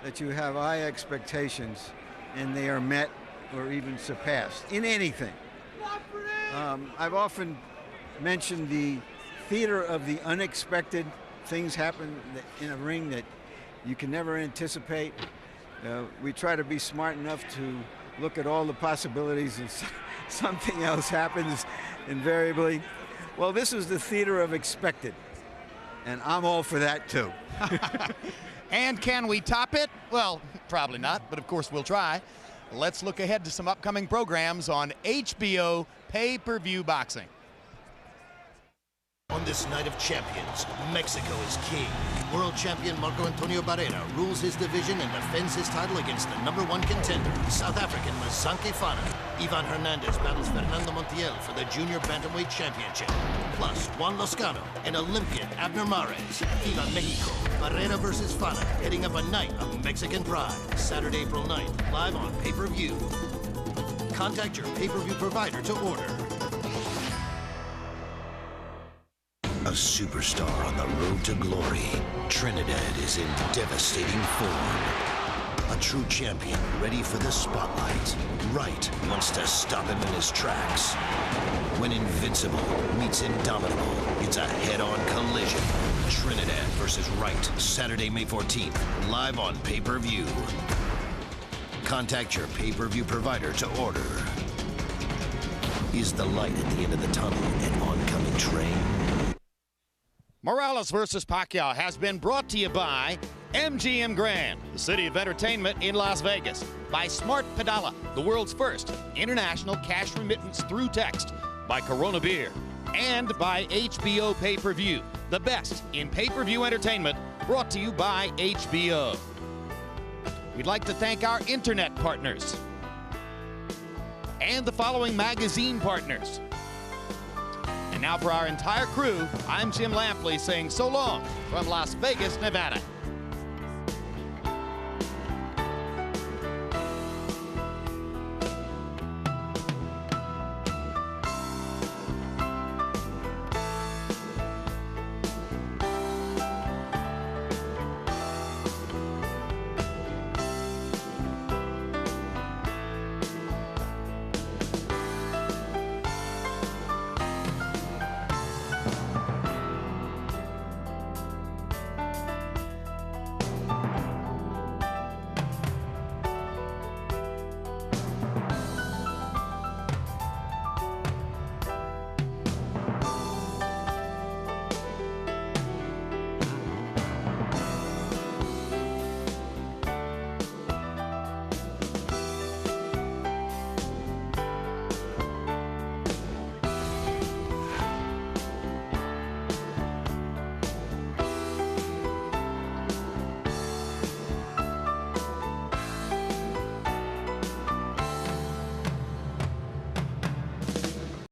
that you have high expectations and they are met or even surpassed in anything? I've often mentioned the theater of the unexpected. Things happen in a ring that you can never anticipate. We try to be smart enough to look at all the possibilities, and something else happens invariably. Well, this is the theater of expected, and I'm all for that too. And can we top it? Well, probably not, but of course we'll try. Let's look ahead to some upcoming programs on HBO pay-per-view boxing. On this night of champions, Mexico is king. World champion Marco Antonio Barrera rules his division and defends his title against the #1 contender, South African Mazanke Fana. Ivan Hernandez battles Fernando Montiel for the Junior Bantamweight Championship. Plus, Juan Lozcano and Olympian Abner Mares. Viva Mexico, Barrera versus Fana, heading up a night of Mexican pride. Saturday, April 9th, live on pay-per-view. Contact your pay-per-view provider to order. A superstar on the road to glory, Trinidad is in devastating form. A true champion ready for the spotlight. Wright wants to stop him in his tracks. When invincible meets indomitable, it's a head-on collision. Trinidad versus Wright, Saturday, May 14th, live on pay-per-view. Contact your pay-per-view provider to order. Is the light at the end of the tunnel an oncoming train? Morales versus Pacquiao has been brought to you by MGM Grand, the city of entertainment in Las Vegas, by Smart Pedala, the world's first international cash remittance through text, by Corona Beer, and by HBO Pay-Per-View, the best in pay-per-view entertainment, brought to you by HBO. We'd like to thank our internet partners and the following magazine partners. And now for our entire crew, I'm Jim Lampley saying so long from Las Vegas, Nevada.